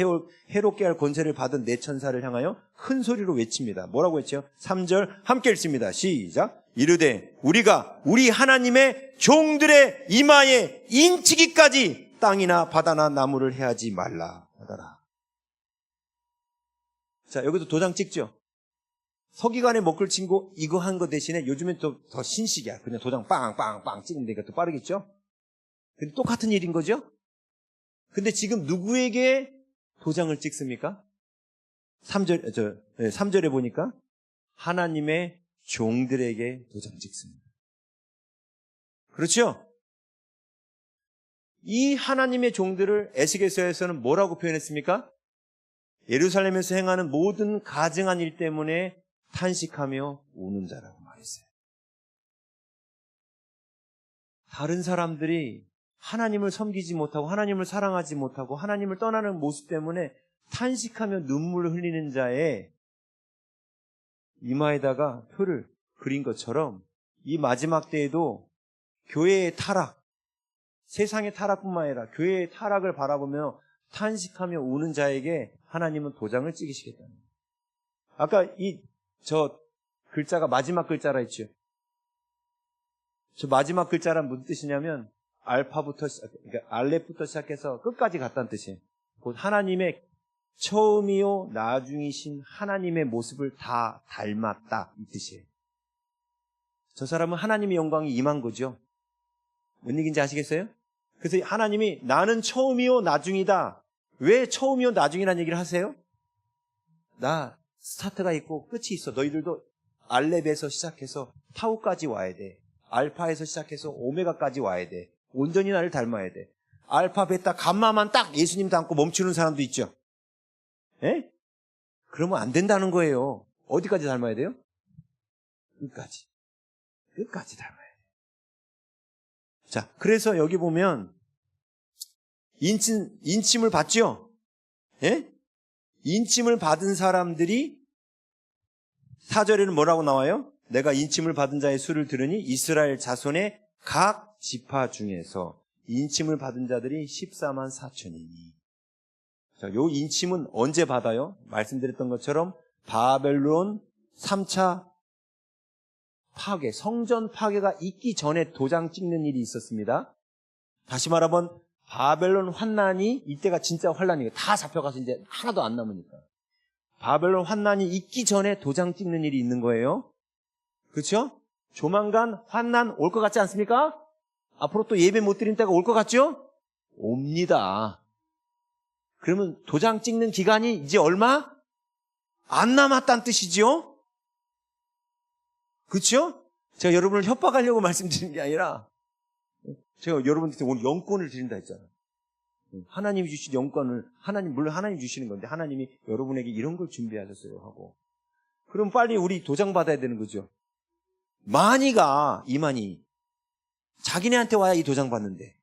해롭게 할 권세를 받은 네 천사를 향하여 큰 소리로 외칩니다. 뭐라고 했죠? 3절 함께 읽습니다. 시작. 이르되 우리가 우리 하나님의 종들의 이마에 인치기까지 땅이나 바다나 나무를 해하지 말라 하더라. 자, 여기도 도장 찍죠? 서기관의 먹글 친구 이거 한 거 대신에 요즘엔 또 더 신식이야. 그냥 도장 빵빵빵 찍으면 되니까 또 빠르겠죠? 근데 똑같은 일인 거죠? 근데 지금 누구에게 도장을 찍습니까? 3절에 보니까 하나님의 종들에게 도장 찍습니다. 그렇죠? 이 하나님의 종들을 에스겔서에서는 뭐라고 표현했습니까? 예루살렘에서 행하는 모든 가증한 일 때문에 탄식하며 우는 자라고 말했어요. 다른 사람들이 하나님을 섬기지 못하고 하나님을 사랑하지 못하고 하나님을 떠나는 모습 때문에 탄식하며 눈물을 흘리는 자의 이마에다가 표를 그린 것처럼 이 마지막 때에도 교회의 타락, 세상의 타락뿐만 아니라 교회의 타락을 바라보며 탄식하며 우는 자에게 하나님은 도장을 찍으시겠다는 거예요. 아까 저 글자가 마지막 글자라 했죠. 저 마지막 글자란 무슨 뜻이냐면 그러니까 알렙부터 시작해서 끝까지 갔다는 뜻이에요. 곧 하나님의 처음이요 나중이신 하나님의 모습을 다 닮았다 이 뜻이에요. 저 사람은 하나님의 영광이 임한 거죠. 뭔 얘기인지 아시겠어요? 그래서 하나님이 나는 처음이요 나중이다. 왜 처음이요 나중이라는 얘기를 하세요? 나 스타트가 있고 끝이 있어. 너희들도 알렙에서 시작해서 타우까지 와야 돼. 알파에서 시작해서 오메가까지 와야 돼. 온전히 나를 닮아야 돼. 알파, 베타, 감마만 딱 예수님 닮고 멈추는 사람도 있죠. 예? 그러면 안 된다는 거예요. 어디까지 닮아야 돼요? 끝까지. 끝까지 닮아야 돼요. 자, 그래서 여기 보면 인침을 받죠? 예? 인침을 받은 사람들이 4절에는 뭐라고 나와요? 내가 인침을 받은 자의 수를 들으니 이스라엘 자손의 각 지파 중에서 인침을 받은 자들이 14만 4천이니. 자, 요 인침은 언제 받아요? 말씀드렸던 것처럼 바벨론 3차 파괴, 성전 파괴가 있기 전에 도장 찍는 일이 있었습니다. 다시 말하면 바벨론 환난이, 이때가 진짜 환난이에요. 다 잡혀가서 이제 하나도 안 남으니까. 바벨론 환난이 있기 전에 도장 찍는 일이 있는 거예요. 그렇죠? 조만간 환난 올 것 같지 않습니까? 앞으로 또 예배 못 드린 때가 올 것 같죠? 옵니다. 그러면 도장 찍는 기간이 이제 얼마? 안 남았다는 뜻이죠? 그렇죠? 제가 여러분을 협박하려고 말씀드린 게 아니라 제가 여러분한테 오늘 영권을 드린다 했잖아요. 하나님이 주신 영권을, 물론 하나님이 주시는 건데 하나님이 여러분에게 이런 걸 준비하셨어요 하고. 그럼 빨리 우리 도장 받아야 되는 거죠. 이만희 자기네한테 와야 이 도장 받는데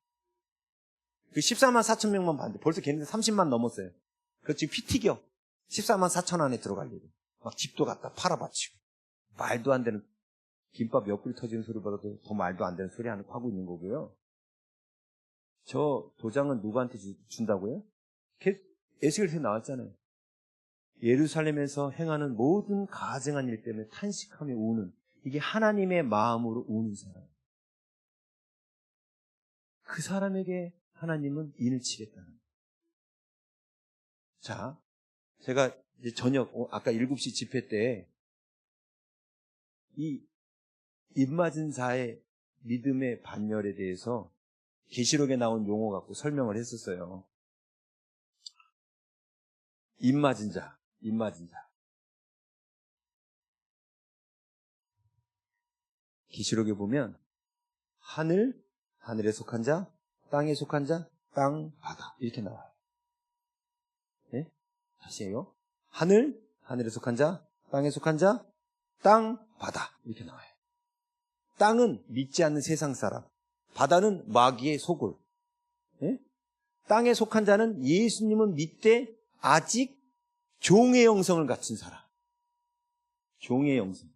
그 14만 4천 명만 받는데 벌써 걔네들 30만 넘었어요. 그거 지금 피 튀겨. 14만 4천 안에 들어가려고 막 집도 갖다 팔아바치고 말도 안 되는 김밥 옆구리 터지는 소리 받아도 더 말도 안 되는 소리 하고 있는 거고요. 저 도장은 누구한테 준다고요? 에스겔서에 나왔잖아요. 예루살렘에서 행하는 모든 가증한 일 때문에 탄식하며 우는, 이게 하나님의 마음으로 우는 사람. 그 사람에게 하나님은 인을 치겠다는 거예요. 자, 제가 이제 저녁 아까 7시 집회 때 이 입맞은 자의 믿음의 반열에 대해서 계시록에 나온 용어 갖고 설명을 했었어요. 입맞은 자. 계시록에 보면 하늘에 속한 자, 땅에 속한 자, 땅, 바다 이렇게 나와요. 네? 다시 해요. 하늘에 속한 자, 땅에 속한 자, 땅, 바다 이렇게 나와요. 땅은 믿지 않는 세상 사람, 바다는 마귀의 소굴. 네? 땅에 속한 자는 예수님은 믿되 아직 종의 영성을 갖춘 사람. 종의 영성.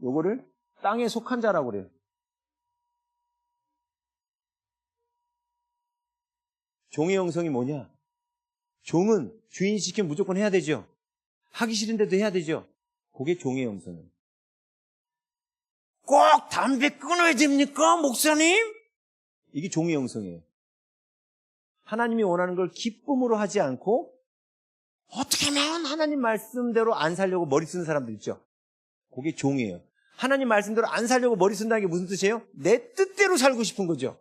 요거를 땅에 속한 자라고 그래요. 종의 영성이 뭐냐? 종은 주인이 시키면 무조건 해야 되죠. 하기 싫은데도 해야 되죠. 그게 종의 영성이에요. 꼭 담배 끊어야 됩니까, 목사님? 이게 종의 영성이에요. 하나님이 원하는 걸 기쁨으로 하지 않고 어떻게 하면 하나님 말씀대로 안 살려고 머리 쓰는 사람들 있죠. 그게 종이에요. 하나님 말씀대로 안 살려고 머리 쓴다는 게 무슨 뜻이에요? 내 뜻대로 살고 싶은 거죠.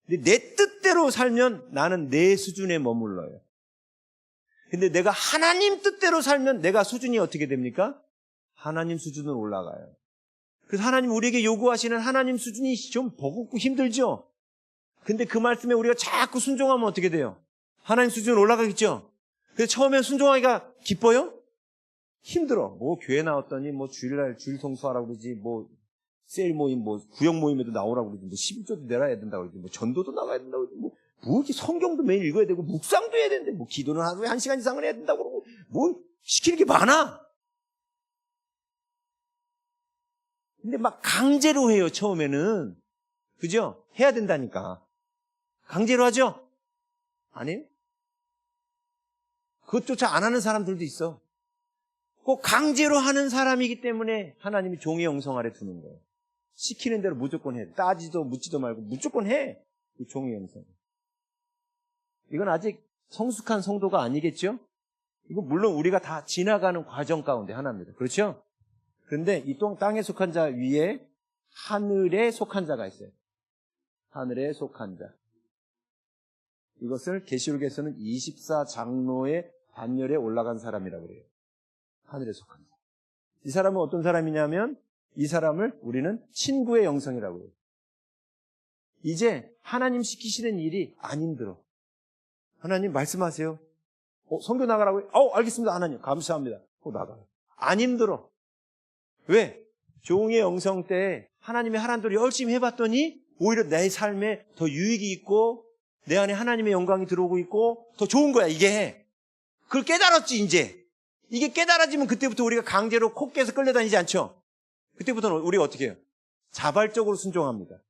근데 내 뜻대로 살면 나는 내 수준에 머물러요. 근데 내가 하나님 뜻대로 살면 내가 수준이 어떻게 됩니까? 하나님 수준으로 올라가요. 그래서 하나님 우리에게 요구하시는 하나님 수준이 좀 버겁고 힘들죠? 근데 그 말씀에 우리가 자꾸 순종하면 어떻게 돼요? 하나님 수준으로 올라가겠죠? 그래서 처음엔 순종하기가 기뻐요? 힘들어. 뭐 교회 나왔더니 뭐 주일날 주일 성수하라고 그러지, 뭐 세일 모임, 뭐 구역 모임에도 나오라고 그러지, 뭐 11조도 내놔야 된다고 그러지, 뭐 전도도 나가야 된다고 그러지, 뭐 뭐지 성경도 매일 읽어야 되고 묵상도 해야 되는데 뭐 기도는 하루에 1시간 이상을 해야 된다고 그러고 뭐 시키는 게 많아. 근데 막 강제로 해요, 처음에는. 그죠? 해야 된다니까. 강제로 하죠? 아니에요? 그것조차 안 하는 사람들도 있어. 꼭 강제로 하는 사람이기 때문에 하나님이 종의 영성 아래 두는 거예요. 시키는 대로 무조건 해. 따지도 묻지도 말고 무조건 해. 그 종의 영성. 이건 아직 성숙한 성도가 아니겠죠? 이거 물론 우리가 다 지나가는 과정 가운데 하나입니다. 그렇죠? 그런데 이 땅에 속한 자 위에 하늘에 속한 자가 있어요. 하늘에 속한 자. 이것을 계시록에서는 24장로의 반열에 올라간 사람이라고 그래요. 하늘에 속한 자. 이 사람은 어떤 사람이냐면 이 사람을 우리는 친구의 영성이라고 해요. 이제 하나님 시키시는 일이 안 힘들어. 하나님 말씀하세요. 선교 나가라고요? 알겠습니다. 하나님 감사합니다. 나가요. 안 힘들어. 왜? 종의 영성 때 하나님이 하라는 대로 열심히 해봤더니 오히려 내 삶에 더 유익이 있고 내 안에 하나님의 영광이 들어오고 있고 더 좋은 거야 이게. 그걸 깨달았지 이제. 이게 깨달아지면 그때부터 우리가 강제로 코 깨서 끌려다니지 않죠? 그때부터는 우리가 어떻게 해요? 자발적으로 순종합니다.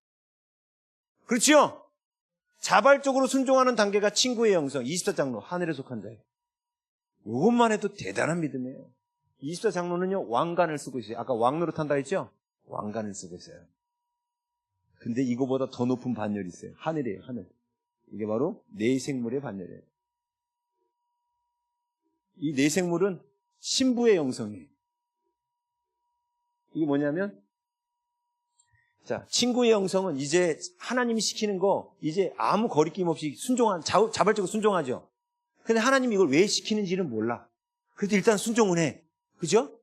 그렇지요? 자발적으로 순종하는 단계가 친구의 영성, 24장로, 하늘에 속한 자예요. 이것만 해도 대단한 믿음이에요. 24장로는요, 왕관을 쓰고 있어요. 아까 왕노릇 한다 했죠? 왕관을 쓰고 있어요. 근데 이거보다 더 높은 반열이 있어요. 하늘이에요, 하늘. 이게 바로 내생물의 반열이에요. 이 내생물은 신부의 영성이에요. 이게 뭐냐면, 자, 친구의 영성은 이제 하나님이 시키는 거, 이제 아무 거리낌 없이 자발적으로 순종하죠. 근데 하나님이 이걸 왜 시키는지는 몰라. 그래도 일단 순종은 해. 그죠?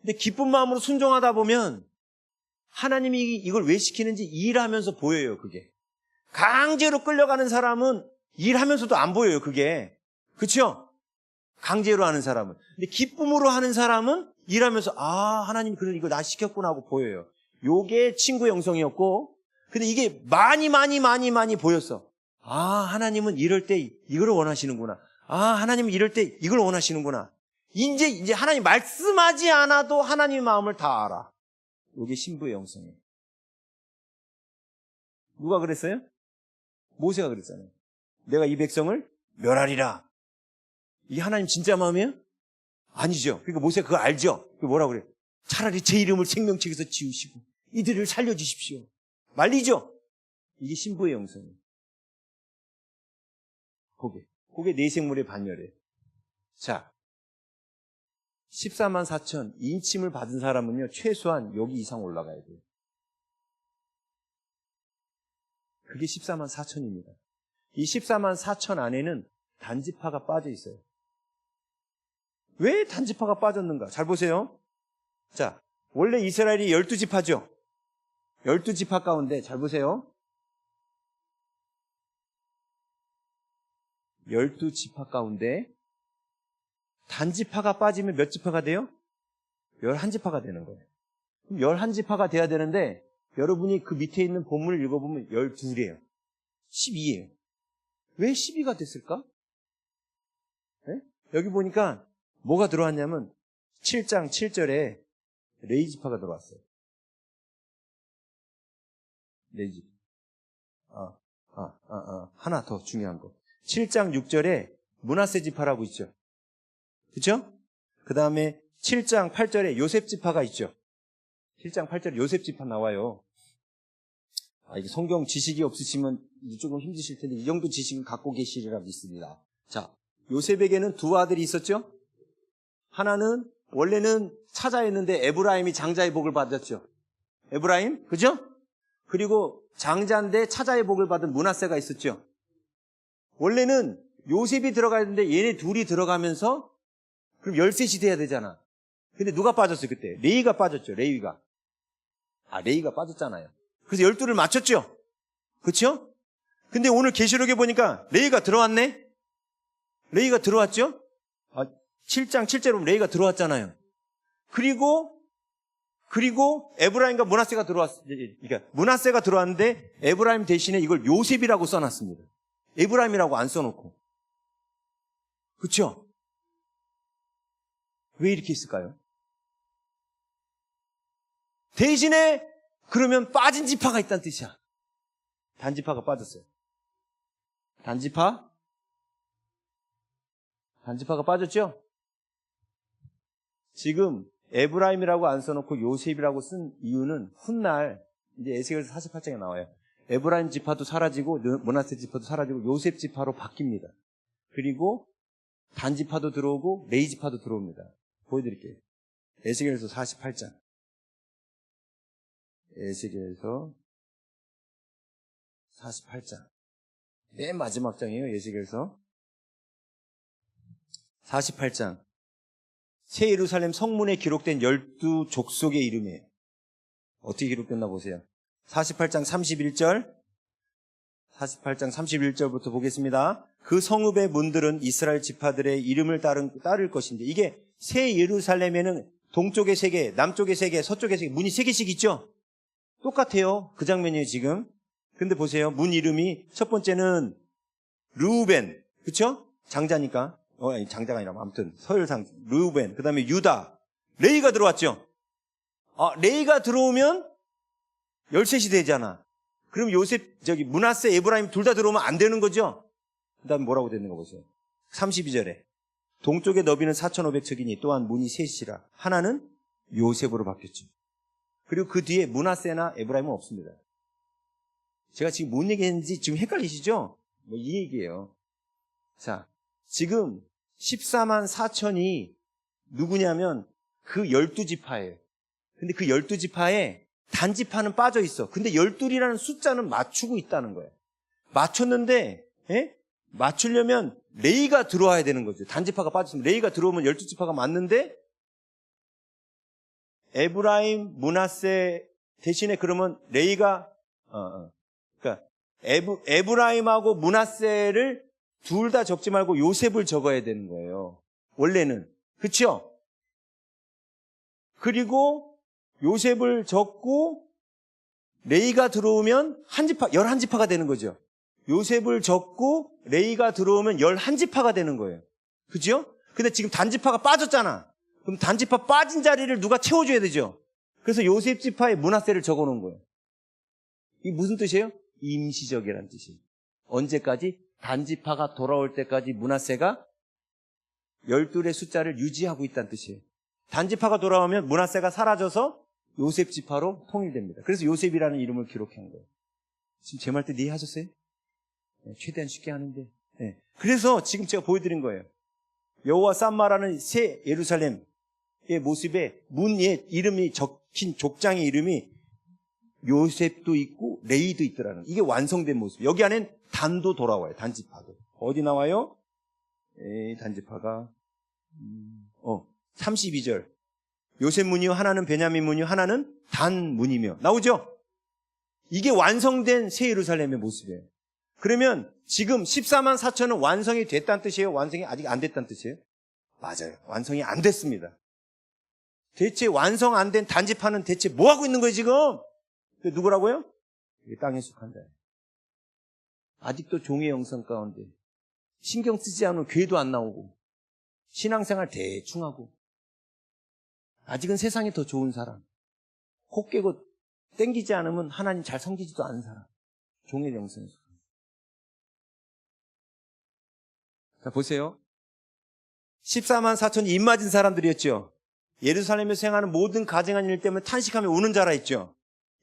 근데 기쁜 마음으로 순종하다 보면 하나님이 이걸 왜 시키는지 일하면서 보여요, 그게. 강제로 끌려가는 사람은 일하면서도 안 보여요, 그게. 그쵸? 강제로 하는 사람은. 근데 기쁨으로 하는 사람은 일하면서, 하나님이 그래, 이거 나 시켰구나 하고 보여요. 요게 친구 영성이었고, 근데 이게 많이 보였어. 하나님은 이럴 때 이걸 원하시는구나. 하나님은 이럴 때 이걸 원하시는구나. 이제 하나님 말씀하지 않아도 하나님의 마음을 다 알아. 요게 신부의 영성이에요. 누가 그랬어요? 모세가 그랬잖아요. 내가 이 백성을 멸하리라. 이게 하나님 진짜 마음이에요? 아니죠. 그러니까 모세가 그거 알죠? 그게 뭐라고 그래요? 차라리 제 이름을 생명책에서 지우시고 이들을 살려주십시오. 말리죠? 이게 신부의 영성이에요. 그게 내생물의 반열이에요. 자, 14만 4천 인침을 받은 사람은요, 최소한 여기 이상 올라가야 돼요. 그게 14만 4천입니다. 이 14만 4천 안에는 단지파가 빠져 있어요. 왜 단지파가 빠졌는가? 잘 보세요. 자, 원래 이스라엘이 12지파죠? 12지파 가운데 잘 보세요. 12지파 가운데 단지파가 빠지면 몇 지파가 돼요? 11지파가 되는 거예요. 그럼 11지파가 돼야 되는데 여러분이 그 밑에 있는 본문을 읽어보면 12이에요. 12예요. 왜 12가 됐을까? 네? 여기 보니까 뭐가 들어왔냐면 7장 7절에 레이지파가 들어왔어요. 레이지파. 하나 더 중요한 거. 7장 6절에 므낫세 지파라고 있죠. 그렇죠? 그 다음에 7장 8절에 요셉 지파가 있죠. 7장 8절에 요셉 지파 나와요. 이게 성경 지식이 없으시면 조금 힘드실 텐데 이 정도 지식은 갖고 계시리라 믿습니다. 자, 요셉에게는 두 아들이 있었죠. 하나는 원래는 차자였는데 에브라임이 장자의 복을 받았죠. 에브라임, 그죠? 그리고 장자인데 차자의 복을 받은 므낫세가 있었죠. 원래는 요셉이 들어가야 되는데 얘네 둘이 들어가면서 그럼 13이 돼야 되잖아. 근데 누가 빠졌어요 그때? 레위가 빠졌죠. 레위가 빠졌잖아요. 그래서 12를 맞췄죠. 그렇죠? 근데 오늘 계시록에 보니까 레위가 들어왔네. 레위가 들어왔죠. 7장 7절에 보면 레위가 들어왔잖아요. 그리고 에브라임과 므낫세가 들어왔어요. 그러니까 므낫세가 들어왔는데 에브라임 대신에 이걸 요셉이라고 써놨습니다. 에브라임이라고 안 써놓고. 그렇죠? 왜 이렇게 했을까요? 대신에 그러면 빠진 지파가 있다는 뜻이야. 단지파가 빠졌어요. 단지파가 빠졌죠? 지금 에브라임이라고 안 써놓고 요셉이라고 쓴 이유는 훗날 이제 에스겔서 48장에 나와요. 에브라임 지파도 사라지고 므낫세 지파도 사라지고 요셉 지파로 바뀝니다. 그리고 단 지파도 들어오고 레위 지파도 들어옵니다. 보여드릴게요. 에스겔서 48장. 에스겔서 48장. 맨 마지막 장이에요. 에스겔서 48장. 새 예루살렘 성문에 기록된 12족속의 이름이에요. 어떻게 기록됐나 보세요. 48장 31절. 48장 31절부터 보겠습니다. 그 성읍의 문들은 이스라엘 지파들의 이름을 따를 것인데, 이게 새 예루살렘에는 동쪽에 3개, 남쪽에 3개, 서쪽에 3개, 문이 3개씩 있죠? 똑같아요. 그 장면이에요, 지금. 근데 보세요. 문 이름이 첫 번째는 르우벤, 그쵸? 장자니까. 아니, 장자가 아니라 아무튼 서열상 르우벤, 그 다음에 유다, 레이가 들어왔죠? 레이가 들어오면 13이 되잖아. 그럼 요셉, 므낫세, 에브라임 둘 다 들어오면 안 되는 거죠? 그 다음에 뭐라고 되는 거 보세요. 32절에. 동쪽의 너비는 4,500척이니 또한 문이 셋이라. 하나는 요셉으로 바뀌었죠. 그리고 그 뒤에 므낫세나 에브라임은 없습니다. 제가 지금 뭔 얘기했는지 지금 헷갈리시죠? 이 얘기예요. 자, 지금 14만 4천이 누구냐면 그 12지파예요. 근데 그 12지파에 단지파는 빠져 있어. 근데 12이라는 숫자는 맞추고 있다는 거예요. 맞췄는데, 맞추려면 레이가 들어와야 되는 거죠. 단지파가 빠졌으면 레이가 들어오면 12지파가 맞는데, 에브라임, 므낫세 대신에 그러면 레이가, 그러니까 에브라임하고 므낫세를 둘 다 적지 말고 요셉을 적어야 되는 거예요. 원래는. 그렇죠? 그리고 요셉을 적고 레이가 들어오면 11지파가 되는 거죠. 요셉을 적고 레이가 들어오면 11지파가 되는 거예요. 그죠? 근데 지금 단지파가 빠졌잖아. 그럼 단지파 빠진 자리를 누가 채워줘야 되죠. 그래서 요셉 지파에 므낫세를 적어놓은 거예요. 이게 무슨 뜻이에요? 임시적이라는 뜻이에요. 언제까지? 단지파가 돌아올 때까지 므낫세가 12의 숫자를 유지하고 있다는 뜻이에요. 단지파가 돌아오면 므낫세가 사라져서 요셉 지파로 통일됩니다. 그래서 요셉이라는 이름을 기록한 거예요. 지금 제 말 때 이해하셨어요? 네, 최대한 쉽게 하는데. 네. 그래서 지금 제가 보여드린 거예요. 여호와 쌈마라는 새 예루살렘의 모습에 문에 이름이 적힌 족장의 이름이 요셉도 있고 레이도 있더라는, 이게 완성된 모습. 여기 안엔 단도 돌아와요. 단지파도. 어디 나와요? 단지파가 32절. 요셉 문이요 하나는 베냐민 문이요 하나는 단 문이며 나오죠? 이게 완성된 새 예루살렘의 모습이에요. 그러면 지금 14만 4천은 완성이 됐다는 뜻이에요? 완성이 아직 안 됐다는 뜻이에요? 맞아요. 완성이 안 됐습니다. 대체 완성 안 된 단지파는 대체 뭐 하고 있는 거예요 지금? 누구라고요? 땅에 속한 자예요. 아직도 종의 영성 가운데 신경 쓰지 않으면 교회도 안 나오고 신앙생활 대충 하고 아직은 세상이 더 좋은 사람, 코 깨고 땡기지 않으면 하나님 잘 섬기지도 않은 사람, 종의 영성에 속한. 자, 보세요. 14만 4천이 입맞은 사람들이었죠. 예루살렘에서 행하는 모든 가증한 일 때문에 탄식하며 우는 자라 했죠.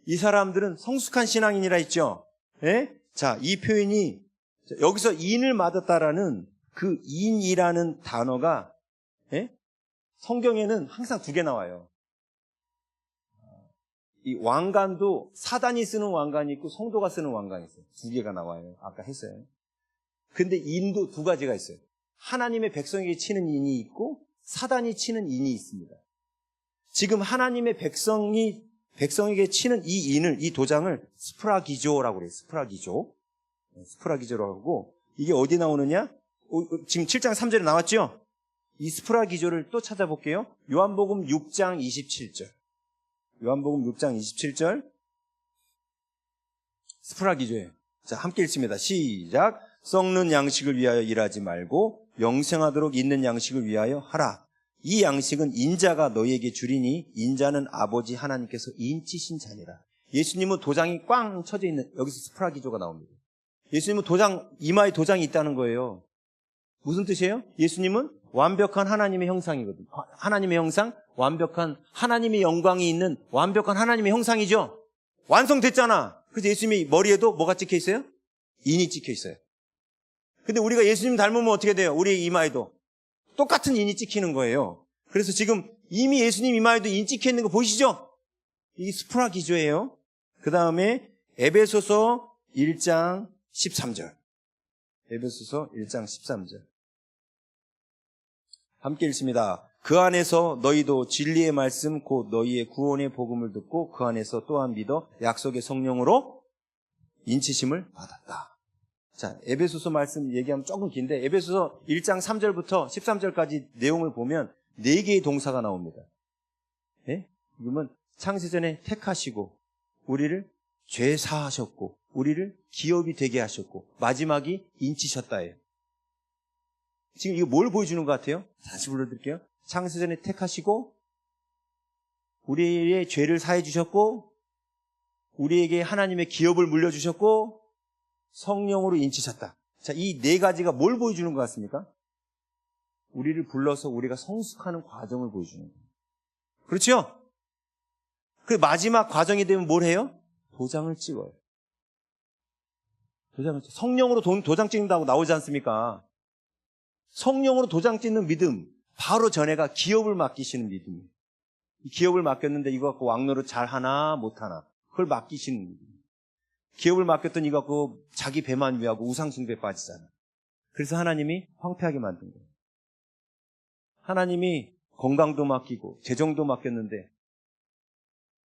이 사람들은 성숙한 신앙인이라 했죠. 예? 자, 이 표현이 여기서 인을 맞았다라는 그 인이라는 단어가 성경에는 항상 2개 나와요. 이 왕관도 사단이 쓰는 왕관이 있고 성도가 쓰는 왕관이 있어요. 2개가 나와요. 아까 했어요. 근데 인도 2가지가 있어요. 하나님의 백성에게 치는 인이 있고 사단이 치는 인이 있습니다. 지금 하나님의 백성에게 치는 이 인을, 이 도장을 스프라기조라고 그래요. 스프라기조라고 하고, 이게 어디 나오느냐? 지금 7장 3절에 나왔죠? 이 스프라기조를 또 찾아볼게요. 요한복음 6장 27절. 요한복음 6장 27절. 스프라기조예요. 자, 함께 읽습니다. 시작. 썩는 양식을 위하여 일하지 말고 영생하도록 있는 양식을 위하여 하라. 이 양식은 인자가 너희에게 주리니 인자는 아버지 하나님께서 인치신 자니라. 예수님은 도장이 꽝 쳐져 있는, 여기서 스프라기조가 나옵니다. 예수님은 이마에 도장이 있다는 거예요. 무슨 뜻이에요? 예수님은 완벽한 하나님의 형상이거든요. 하나님의 형상, 완벽한 하나님의 영광이 있는 완벽한 하나님의 형상이죠. 완성됐잖아. 그래서 예수님이 머리에도 뭐가 찍혀 있어요? 인이 찍혀 있어요. 근데 우리가 예수님 닮으면 어떻게 돼요? 우리 이마에도 똑같은 인이 찍히는 거예요. 그래서 지금 이미 예수님 이마에도 인 찍혀 있는 거 보이시죠? 이게 스프라 기조예요. 그 다음에 에베소서 1장 13절. 에베소서 1장 13절. 함께 읽습니다. 그 안에서 너희도 진리의 말씀 곧 너희의 구원의 복음을 듣고 그 안에서 또한 믿어 약속의 성령으로 인치심을 받았다. 자, 에베소서 말씀 얘기하면 조금 긴데 에베소서 1장 3절부터 13절까지 내용을 보면 4개의 동사가 나옵니다. 네? 그러면 창세전에 택하시고 우리를 죄 사하셨고 우리를 기업이 되게 하셨고 마지막이 인치셨다예요. 지금 이거 뭘 보여주는 것 같아요? 다시 불러드릴게요. 창세전에 택하시고 우리의 죄를 사해 주셨고 우리에게 하나님의 기업을 물려주셨고 성령으로 인치셨다. 자, 이 4가지가 뭘 보여주는 것 같습니까? 우리를 불러서 우리가 성숙하는 과정을 보여주는 거예요. 그렇죠? 그 마지막 과정이 되면 뭘 해요? 도장을 찍어요. 도장을 찍어요. 성령으로 도장 찍는다고 나오지 않습니까? 성령으로 도장 찍는 믿음, 바로 전에가 기업을 맡기시는 믿음이에요. 이 기업을 맡겼는데 이거 갖고 왕노릇 잘하나 못하나 그걸 맡기시는 믿음. 기업을 맡겼더니 이거 갖고 자기 배만 위하고 우상숭배에 빠지잖아. 그래서 하나님이 황폐하게 만든 거예요. 하나님이 건강도 맡기고 재정도 맡겼는데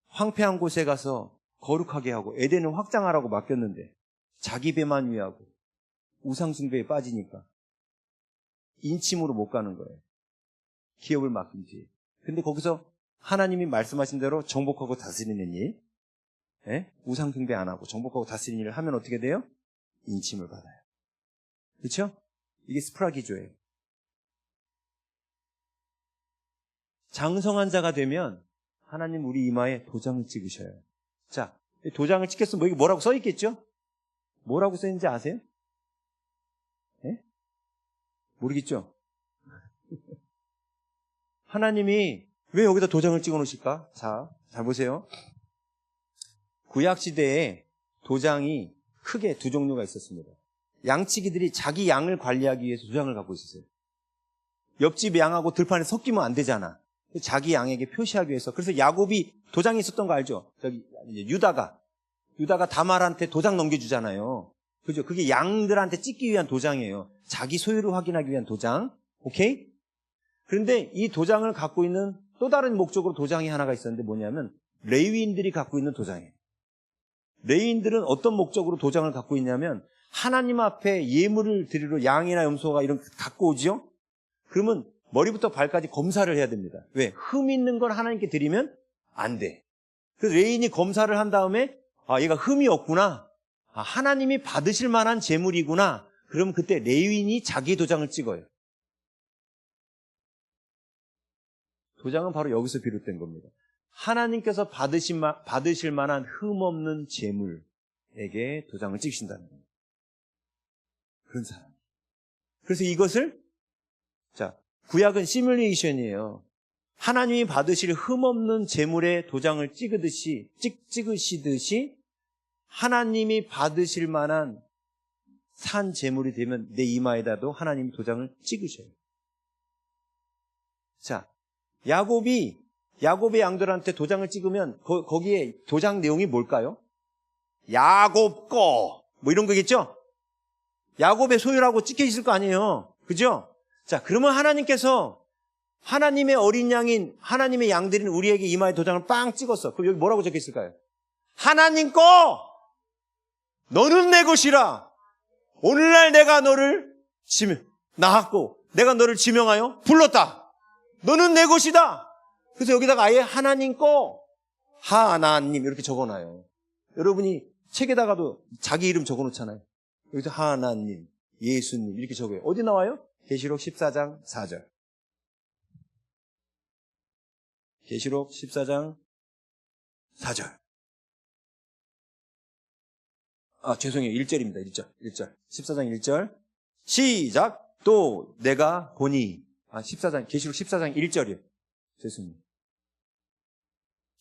황폐한 곳에 가서 거룩하게 하고 에덴을 확장하라고 맡겼는데 자기 배만 위하고 우상숭배에 빠지니까 인침으로 못 가는 거예요. 기업을 맡긴 뒤에. 근데 거기서 하나님이 말씀하신 대로 정복하고 다스리는 일, 우상숭배 안 하고 정복하고 다스리는 일을 하면 어떻게 돼요? 인침을 받아요. 그렇죠? 이게 스프라 기조예요. 장성한 자가 되면 하나님 우리 이마에 도장을 찍으셔요. 자, 도장을 찍혔으면 여기 뭐라고 써 있겠죠? 뭐라고 써 있는지 아세요? 모르겠죠? 하나님이 왜 여기다 도장을 찍어 놓으실까? 자, 잘 보세요. 구약시대에 도장이 크게 2종류가 있었습니다. 양치기들이 자기 양을 관리하기 위해서 도장을 갖고 있었어요. 옆집 양하고 들판에 섞이면 안 되잖아. 자기 양에게 표시하기 위해서. 그래서 야곱이 도장이 있었던 거 알죠? 저기 유다가 다말한테 도장 넘겨주잖아요. 그죠? 그게 양들한테 찍기 위한 도장이에요. 자기 소유를 확인하기 위한 도장. 오케이? 그런데 이 도장을 갖고 있는 또 다른 목적으로 도장이 하나가 있었는데 뭐냐면 레위인들이 갖고 있는 도장이에요. 레위인들은 어떤 목적으로 도장을 갖고 있냐면 하나님 앞에 예물을 드리러 양이나 염소가 이런 거 갖고 오죠? 그러면 머리부터 발까지 검사를 해야 됩니다. 왜? 흠 있는 걸 하나님께 드리면 안 돼. 그래서 레위인이 검사를 한 다음에 얘가 흠이 없구나. 하나님이 받으실 만한 제물이구나. 그러면 그때 레위인이 자기 도장을 찍어요. 도장은 바로 여기서 비롯된 겁니다. 하나님께서 받으실 만한 흠 없는 제물에게 도장을 찍으신다는 겁니다. 그런 사람. 그래서 이것을 구약은 시뮬레이션이에요. 하나님이 받으실 흠 없는 제물에 도장을 찍으시듯이 하나님이 받으실 만한 산 제물이 되면 내 이마에다도 하나님이 도장을 찍으셔요. 자, 야곱의 양들한테 도장을 찍으면 거기에 도장 내용이 뭘까요? 야곱 거 뭐 이런 거겠죠? 야곱의 소유라고 찍혀 있을 거 아니에요. 그죠? 자, 그러면 하나님께서 하나님의 어린 양인 하나님의 양들인 우리에게 이마에 도장을 빵 찍었어. 그럼 여기 뭐라고 적혀 있을까요? 하나님 거! 너는 내 것이라. 오늘날 내가 너를 낳았고 내가 너를 지명하여 불렀다. 너는 내 것이다. 그래서 여기다가 아예 하나님 거 하나님 이렇게 적어놔요. 여러분이 책에다가도 자기 이름 적어놓잖아요. 여기서 하나님, 예수님 이렇게 적어요. 어디 나와요? 계시록 14장 4절. 계시록 14장 4절. 죄송해요. 1절입니다. 1절. 14장 1절. 시작. 또 내가 보니. 계시록 14장 1절이에요. 죄송해요.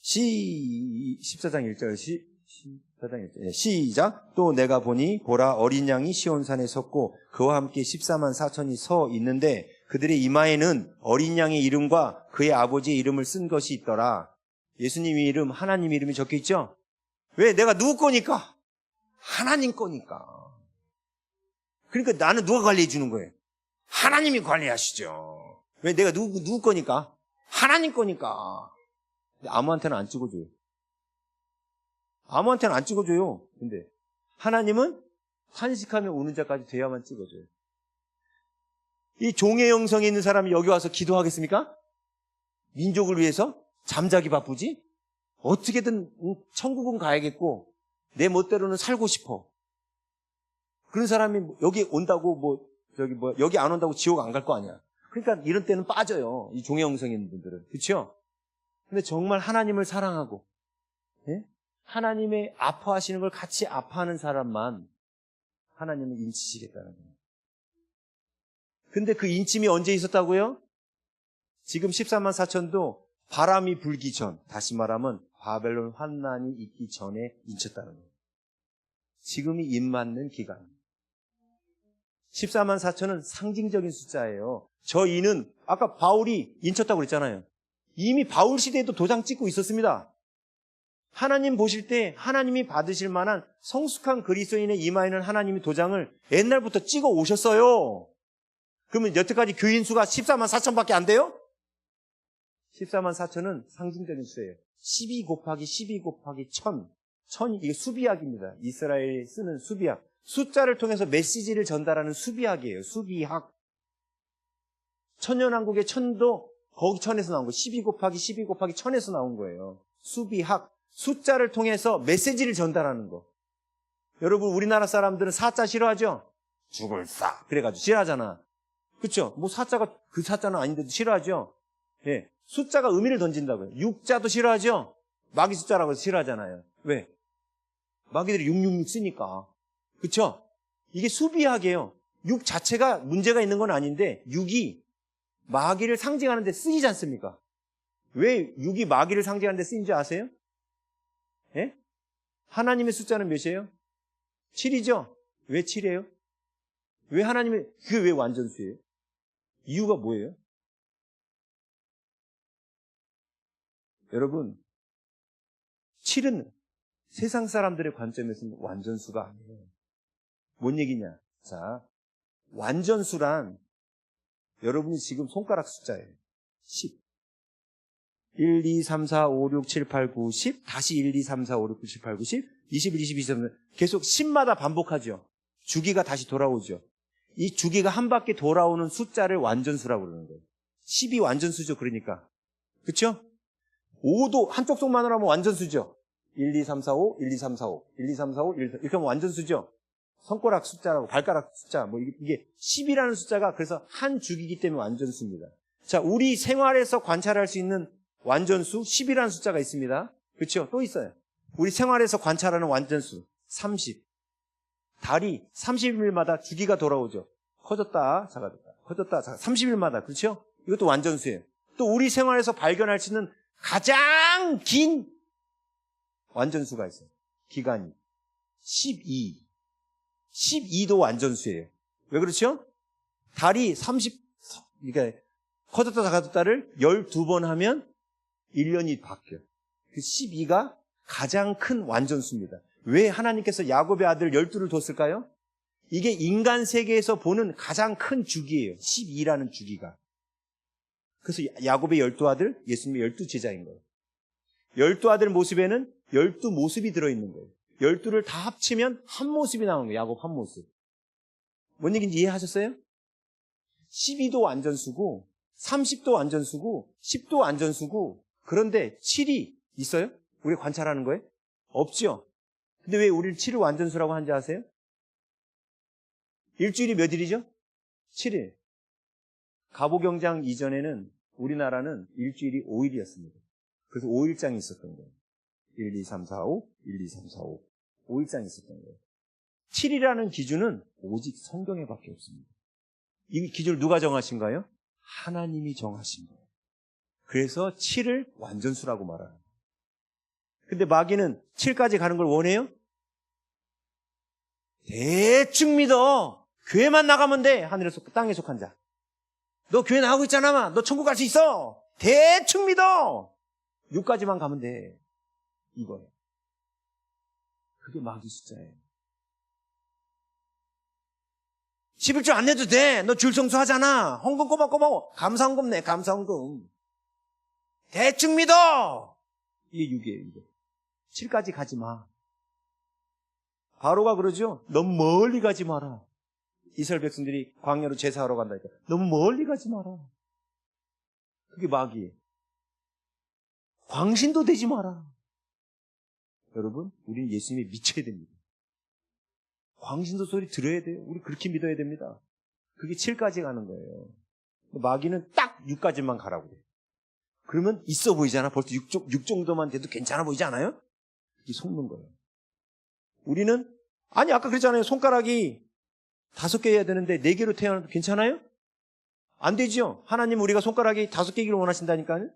14장 1절 14장 1절 시작. 또 내가 보니 보라 어린 양이 시온산에 섰고 그와 함께 14만 4천이 서 있는데 그들의 이마에는 어린 양의 이름과 그의 아버지의 이름을 쓴 것이 있더라. 예수님의 이름, 하나님 이름이 적혀 있죠? 왜? 내가 누구 거니까? 하나님 거니까. 그러니까 나는 누가 관리해 주는 거예요? 하나님이 관리하시죠. 왜? 내가 누구 거니까? 하나님 거니까. 근데 아무한테는 안 찍어줘요. 아무한테는 안 찍어줘요. 근데 하나님은 탄식하며 우는 자까지 돼야만 찍어줘요. 이 종의 영성에 있는 사람이 여기 와서 기도하겠습니까? 민족을 위해서? 잠자기 바쁘지? 어떻게든 천국은 가야겠고 내 멋대로는 살고 싶어. 그런 사람이 여기 온다고 여기 안 온다고 지옥 안 갈 거 아니야. 그러니까 이런 때는 빠져요. 이 종의 영성에 있는 분들은. 그렇죠? 근데 정말 하나님을 사랑하고 예? 하나님의 아파하시는 걸 같이 아파하는 사람만 하나님은 인치시겠다는 거예요. 근데 그 인침이 언제 있었다고요? 지금 14만 4천도 바람이 불기 전, 다시 말하면 바벨론 환난이 있기 전에 인쳤다는 거예요. 지금이 입맞는 기간. 14만 4천은 상징적인 숫자예요. 저 이는 아까 바울이 인쳤다고 그랬잖아요. 이미 바울 시대에도 도장 찍고 있었습니다. 하나님 보실 때 하나님이 받으실 만한 성숙한 그리스도인의 이마에는 하나님이 도장을 옛날부터 찍어 오셨어요. 그러면 여태까지 교인 수가 14만 4천밖에 안 돼요? 14만 4천은 상징적인 수예요. 12 곱하기 12 곱하기 1000. 이게 수비학입니다. 이스라엘이 쓰는 수비학. 숫자를 통해서 메시지를 전달하는 수비학이에요. 수비학. 천년왕국의 천도 거기 천에서 나온 거예요. 12 곱하기 12 곱하기 1000에서 나온 거예요. 수비학. 숫자를 통해서 메시지를 전달하는 거. 여러분 우리나라 사람들은 사자 싫어하죠? 죽을 싸. 그래가지고 싫어하잖아. 그렇죠? 뭐 사자가 그 사자는 아닌데도 싫어하죠? 예. 숫자가 의미를 던진다고요. 육자도 싫어하죠? 마귀 숫자라고 해서 싫어하잖아요. 왜? 마귀들이 666 쓰니까. 그렇죠? 이게 수비학이에요. 6 자체가 문제가 있는 건 아닌데 6이 마귀를 상징하는 데 쓰이지 않습니까? 왜 6이 마귀를 상징하는 데 쓰인지 아세요? 예? 하나님의 숫자는 몇이에요? 7이죠? 왜 7이에요? 왜 하나님의, 그게 왜 완전수예요? 이유가 뭐예요? 여러분, 7은 세상 사람들의 관점에서는 완전수가 아니에요. 뭔 얘기냐? 자, 완전수란 여러분이 지금 손가락 숫자예요. 10. 1, 2, 3, 4, 5, 6, 7, 8, 9, 10. 다시 1, 2, 3, 4, 5, 6, 7, 8, 9, 10. 21, 22, 23. 계속 10마다 반복하죠. 주기가 다시 돌아오죠. 이 주기가 한 바퀴 돌아오는 숫자를 완전수라고 그러는 거예요. 10이 완전수죠. 그러니까. 그렇죠? 5도 한쪽 손만으로 하면 완전수죠. 1, 2, 3, 4, 5, 1, 2, 3, 4, 5, 1, 2, 3, 4, 5, 1, 2, 3, 이렇게 하면 완전수죠. 손가락 숫자라고, 발가락 숫자, 이게 10이라는 숫자가 그래서 한 주기이기 때문에 완전수입니다. 자, 우리 생활에서 관찰할 수 있는 완전수 10이라는 숫자가 있습니다. 그렇죠? 또 있어요. 우리 생활에서 관찰하는 완전수 30. 달이 30일마다 주기가 돌아오죠. 커졌다, 작아졌다, 커졌다, 작아졌다. 30일마다. 그렇죠? 이것도 완전수예요. 또 우리 생활에서 발견할 수 있는 가장 긴 완전수가 있어요. 기간이 12. 12도 완전수예요. 왜 그렇죠? 달이 그러니까 커졌다 작아졌다를 12번 하면 1년이 바뀌어요. 그 12가 가장 큰 완전수입니다. 왜 하나님께서 야곱의 아들 12를 뒀을까요? 이게 인간 세계에서 보는 가장 큰 주기예요. 12라는 주기가. 그래서 야곱의 12아들, 예수님의 12제자인 거예요. 12아들 모습에는 12모습이 들어있는 거예요. 12를 다 합치면 한 모습이 나오는 거예요. 야곱 한 모습. 뭔 얘기인지 이해하셨어요? 12도 완전수고 30도 완전수고 10도 완전수고 그런데 7이 있어요? 우리가 관찰하는 거예요? 없죠. 근데 왜 우리를 7을 완전수라고 하는지 아세요? 일주일이 몇 일이죠? 7일. 갑오경장 이전에는 우리나라는 일주일이 5일이었습니다. 그래서 5일장이 있었던 거예요. 1, 2, 3, 4, 5, 1, 2, 3, 4, 5. 5일장이 있었던 거예요. 7이라는 기준은 오직 성경에밖에 없습니다. 이 기준을 누가 정하신가요? 하나님이 정하신 거예요. 그래서 7을 완전수라고 말하는 거예요. 근데 마귀는 7까지 가는 걸 원해요? 대충 믿어. 교회만 나가면 돼. 하늘에 땅에 속한 자. 너 교회 나가고 있잖아. 너 천국 갈 수 있어. 대충 믿어. 6까지만 가면 돼. 이거예요. 그게 마귀 숫자예요. 11조 안 내도 돼. 너 줄성수 하잖아. 헌금 꼬박꼬박. 감사헌금 내. 감사헌금. 대충 믿어. 이게 6이에요. 이게. 7까지 가지 마. 바로가 그러죠. 너무 멀리 가지 마라. 이스라엘 백성들이 광야로 제사하러 간다니까. 너무 멀리 가지 마라. 그게 마귀예요. 광신도 되지 마라. 여러분, 우리는 예수님에 미쳐야 됩니다. 광신도 소리 들어야 돼요. 우리 그렇게 믿어야 됩니다. 그게 7까지 가는 거예요. 마귀는 딱 6까지만 가라고 그래요. 그러면 있어 보이잖아. 벌써 6 정도만 돼도 괜찮아 보이지 않아요? 이게 속는 거예요. 우리는 아니 아까 그랬잖아요. 손가락이 5개 해야 되는데 4개로 태어나도 괜찮아요? 안 되죠. 하나님 우리가 손가락이 5개기를 원하신다니까요.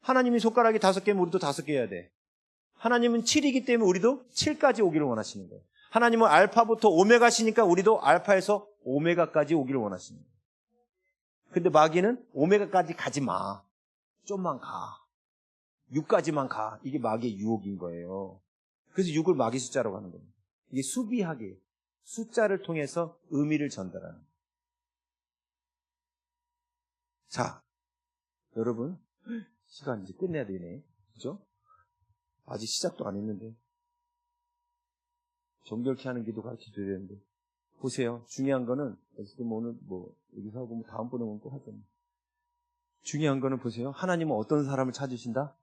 하나님이 손가락이 5개면 우리도 5개 해야 돼. 하나님은 7이기 때문에 우리도 7까지 오기를 원하시는 거예요. 하나님은 알파부터 오메가시니까 우리도 알파에서 오메가까지 오기를 원하시는 거예요. 근데 마귀는 오메가까지 가지 마. 좀만 가. 6까지만 가. 이게 마귀의 유혹인 거예요. 그래서 6을 마귀 숫자라고 하는 겁니다. 이게 수비하게 숫자를 통해서 의미를 전달하는 거예요. 자, 여러분 시간 이제 끝내야 되네. 그죠? 아직 시작도 안 했는데 정결케 하는 기도 가르쳐줘야 되는데 보세요. 중요한 거는 오늘 여기서 하고 다음번에 오면 꼭 하잖아요. 중요한 거는 보세요. 하나님은 어떤 사람을 찾으신다?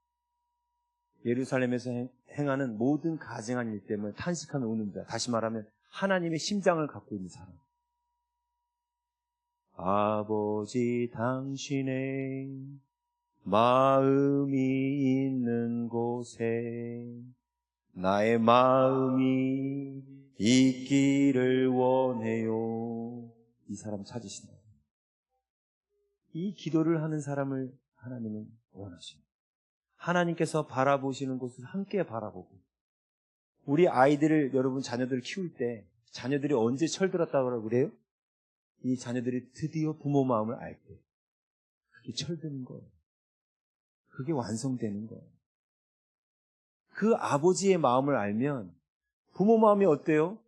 예루살렘에서 행하는 모든 가증한 일 때문에 탄식하며 우는 자. 다시 말하면 하나님의 심장을 갖고 있는 사람. 아버지 당신의 마음이 있는 곳에 나의 마음이 있기를 원해요. 이 사람 찾으신다. 이 기도를 하는 사람을 하나님은 원하십니다. 하나님께서 바라보시는 곳을 함께 바라보고 우리 아이들을 여러분 자녀들을 키울 때 자녀들이 언제 철들었다고 그래요? 이 자녀들이 드디어 부모 마음을 알 때 그게 철드는 거예요. 그게 완성되는 거예요. 그 아버지의 마음을 알면 부모 마음이 어때요?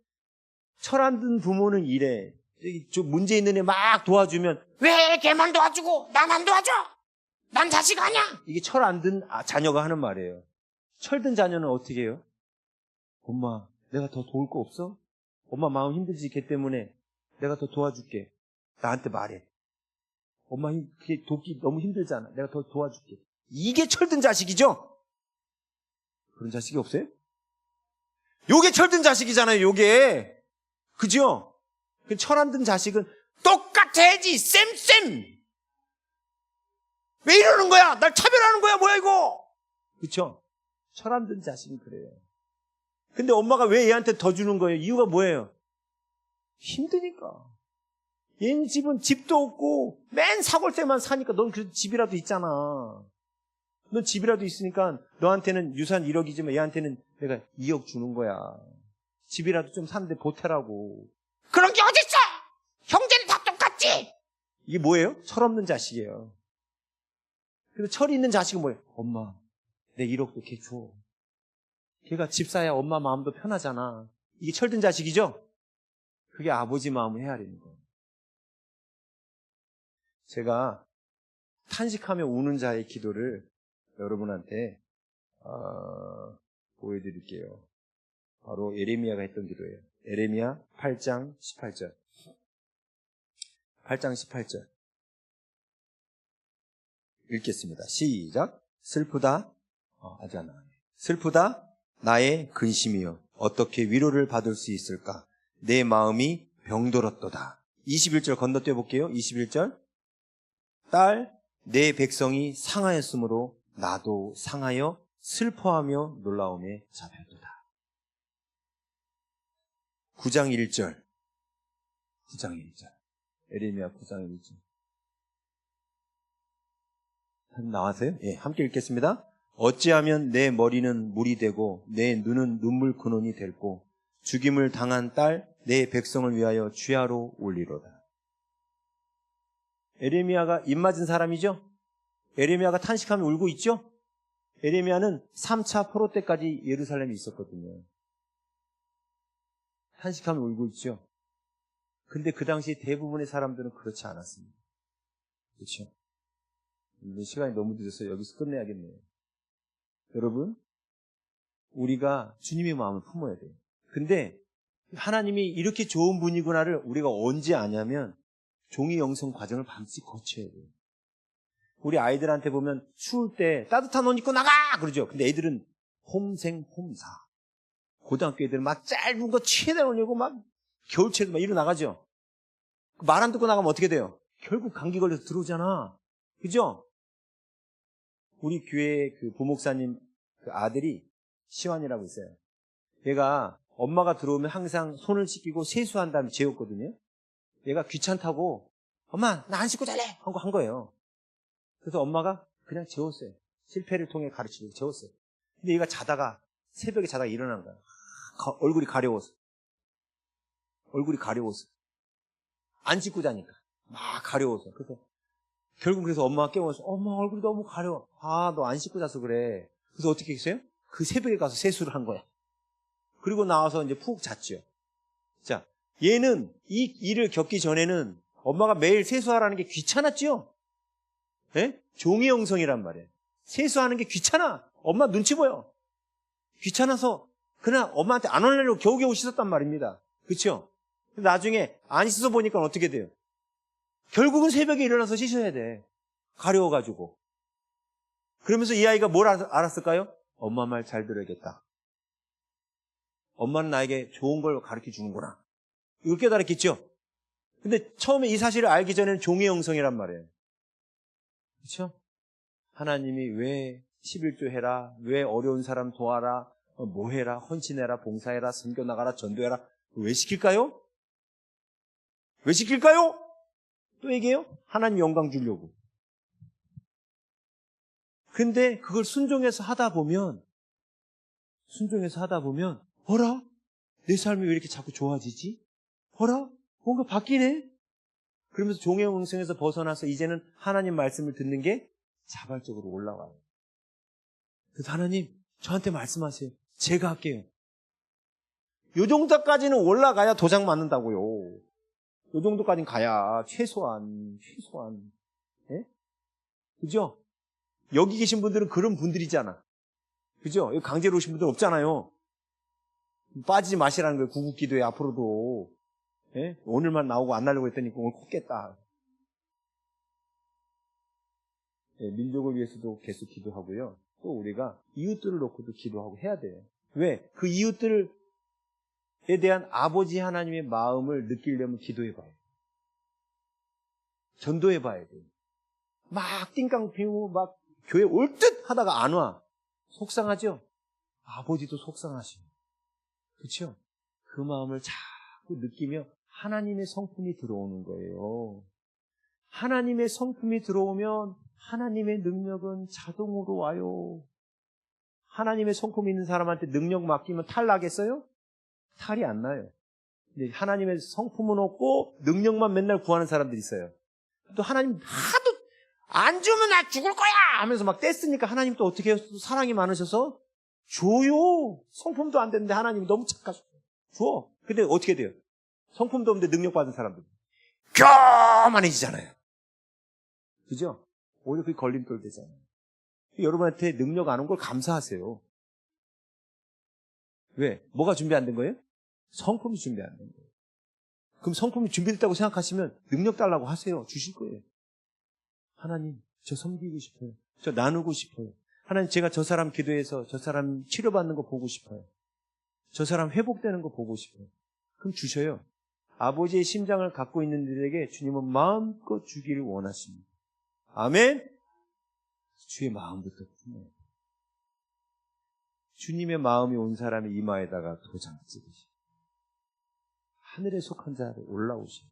철 안 든 부모는 이래. 좀 문제 있는 애 막 도와주면 왜 걔만 도와주고 나만 도와줘? 난 자식 아니야. 이게 철 안 든 자녀가 하는 말이에요. 철든 자녀는 어떻게 해요? 엄마 내가 더 도울 거 없어? 엄마 마음 힘들지 걔 때문에 내가 더 도와줄게. 나한테 말해. 엄마 그게 돕기 너무 힘들잖아. 내가 더 도와줄게. 이게 철든 자식이죠? 그런 자식이 없어요? 요게 철든 자식이잖아요. 요게. 그죠? 철 안 든 자식은 똑같아야지. 쌤. 왜 이러는 거야? 날 차별하는 거야? 뭐야 이거? 그렇죠? 철 안 든 자식은 그래요. 근데 엄마가 왜 얘한테 더 주는 거예요? 이유가 뭐예요? 힘드니까. 얘는 집은 집도 없고 맨 사골 때만 사니까 넌 그래도 집이라도 있잖아. 넌 집이라도 있으니까 너한테는 유산 1억이지만 얘한테는 내가 2억 주는 거야. 집이라도 좀 사는데 보태라고. 그런 게 어딨어? 형제는 다 똑같지? 이게 뭐예요? 철없는 자식이에요. 그래서 철이 있는 자식은 뭐예요? 엄마, 내 1억도 걔 줘. 걔가 집 사야 엄마 마음도 편하잖아. 이게 철든 자식이죠? 그게 아버지 마음을 헤아리는 거예요. 제가 탄식하며 우는 자의 기도를 여러분한테 보여드릴게요. 바로 예레미야가 했던 기도예요. 예레미야 8장 18절. 8장 18절. 읽겠습니다. 시작. 슬프다. 아직 안 나와요. 슬프다. 나의 근심이여. 어떻게 위로를 받을 수 있을까? 내 마음이 병들었도다. 21절 건너뛰어 볼게요. 21절. 딸, 내 백성이 상하였으므로 나도 상하여 슬퍼하며 놀라움에 잡혔도다. 9장 1절. 9장 1절. 예레미야 9장 1절. 나왔어요? 예, 함께 읽겠습니다. 어찌하면 내 머리는 물이 되고 내 눈은 눈물 근원이 될고 죽임을 당한 딸 내 백성을 위하여 주야로 올리로다. 에레미야가 입맞은 사람이죠. 에레미야가 탄식하며 울고 있죠. 에레미야는 3차 포로 때까지 예루살렘에 있었거든요. 탄식하며 울고 있죠. 근데 그 당시 대부분의 사람들은 그렇지 않았습니다. 그렇죠? 시간이 너무 늦어서 여기서 끝내야겠네요. 여러분, 우리가 주님의 마음을 품어야 돼요. 근데 하나님이 이렇게 좋은 분이구나를 우리가 언제 아냐면 종이 영성 과정을 반드시 거쳐야 돼요. 우리 아이들한테 보면 추울 때 따뜻한 옷 입고 나가! 그러죠. 근데 애들은 홈생홈사. 고등학교 애들은 막 짧은 거 최대한 올리고 막 겨울채도 막 이러 나가죠. 말 안 듣고 나가면 어떻게 돼요? 결국 감기 걸려서 들어오잖아. 그죠? 우리 교회 그 부목사님 그 아들이 시완이라고 있어요. 얘가 엄마가 들어오면 항상 손을 씻기고 세수한 다음에 재웠거든요. 얘가 귀찮다고 엄마 나 안 씻고 잘래 하고 한 거예요. 그래서 엄마가 그냥 재웠어요. 실패를 통해 가르치고 재웠어요. 근데 얘가 자다가 새벽에 자다가 일어난 거야. 얼굴이 가려워서 안 씻고 자니까 막 가려워서. 그래서 엄마가 깨워서 엄마 얼굴이 너무 가려워. 아, 너 안 씻고 자서 그래. 그래서 어떻게 했어요? 그 새벽에 가서 세수를 한 거야. 그리고 나와서 이제 푹 잤죠. 자, 얘는 이 일을 겪기 전에는 엄마가 매일 세수하라는 게 귀찮았죠? 예? 종이 영성이란 말이에요. 세수하는 게 귀찮아. 엄마 눈치 보여. 귀찮아서 그냥 엄마한테 안 올려고 겨우겨우 씻었단 말입니다. 그렇죠? 나중에 안 씻어 보니까 어떻게 돼요? 결국은 새벽에 일어나서 씻어야 돼. 가려워가지고. 그러면서 이 아이가 뭘 알았을까요? 엄마 말 잘 들어야겠다. 엄마는 나에게 좋은 걸 가르쳐 주는구나. 이걸 깨달았겠죠? 근데 처음에 이 사실을 알기 전에는 종의 영성이란 말이에요. 그렇죠? 하나님이 왜 11조 해라, 왜 어려운 사람 도와라, 뭐 해라, 헌신해라, 봉사해라, 선교 나가라, 전도해라. 왜 시킬까요? 왜 시킬까요? 또 얘기해요? 하나님 영광 주려고. 근데 그걸 순종해서 하다 보면 어라? 내 삶이 왜 이렇게 자꾸 좋아지지? 어라? 뭔가 바뀌네? 그러면서 종의 영성에서 벗어나서 이제는 하나님 말씀을 듣는 게 자발적으로 올라와요. 그래서 하나님 저한테 말씀하세요. 제가 할게요. 요 정도까지는 올라가야 도장 맞는다고요. 요 정도까지는 가야 최소한. 예? 그죠? 여기 계신 분들은 그런 분들이잖아. 그죠? 여기 강제로 오신 분들 없잖아요. 빠지지 마시라는 거예요. 구국기도에 앞으로도. 예? 오늘만 나오고 안 나려고 했더니 오늘 코 깼다. 예, 민족을 위해서도 계속 기도하고요. 또 우리가 이웃들을 놓고도 기도하고 해야 돼요. 왜? 그 이웃들에 대한 아버지 하나님의 마음을 느끼려면 기도해봐요. 전도해봐야 돼요. 막 띵깡 피우고 막 교회 올 듯 하다가 안 와. 속상하죠? 아버지도 속상하시고. 그렇죠? 그 마음을 자꾸 느끼며 하나님의 성품이 들어오는 거예요. 하나님의 성품이 들어오면 하나님의 능력은 자동으로 와요. 하나님의 성품이 있는 사람한테 능력 맡기면 탈 나겠어요? 탈이 안 나요. 근데 하나님의 성품은 없고 능력만 맨날 구하는 사람들이 있어요. 또 하나님 하도 안 주면 나 죽을 거야 하면서 막 떼쓰니까 하나님 또 어떻게 해요? 사랑이 많으셔서 줘요. 성품도 안 되는데 하나님이 너무 착하셔. 줘. 근데 어떻게 돼요? 성품도 없는데 능력 받은 사람들 교만해지잖아요. 그죠? 오히려 그게 걸림돌 되잖아요. 여러분한테 능력 안 온 걸 감사하세요. 왜? 뭐가 준비 안 된 거예요? 성품이 준비 안 된 거예요. 그럼 성품이 준비됐다고 생각하시면 능력 달라고 하세요. 주실 거예요. 하나님, 저 섬기고 싶어요. 저 나누고 싶어요. 하나님, 제가 저 사람 기도해서 저 사람 치료받는 거 보고 싶어요. 저 사람 회복되는 거 보고 싶어요. 그럼 주셔요. 아버지의 심장을 갖고 있는 이들에게 주님은 마음껏 주기를 원하십니다. 아멘? 주의 마음부터 품어요. 주님의 마음이 온 사람의 이마에다가 도장 찍으시고 하늘에 속한 자를 올라오시고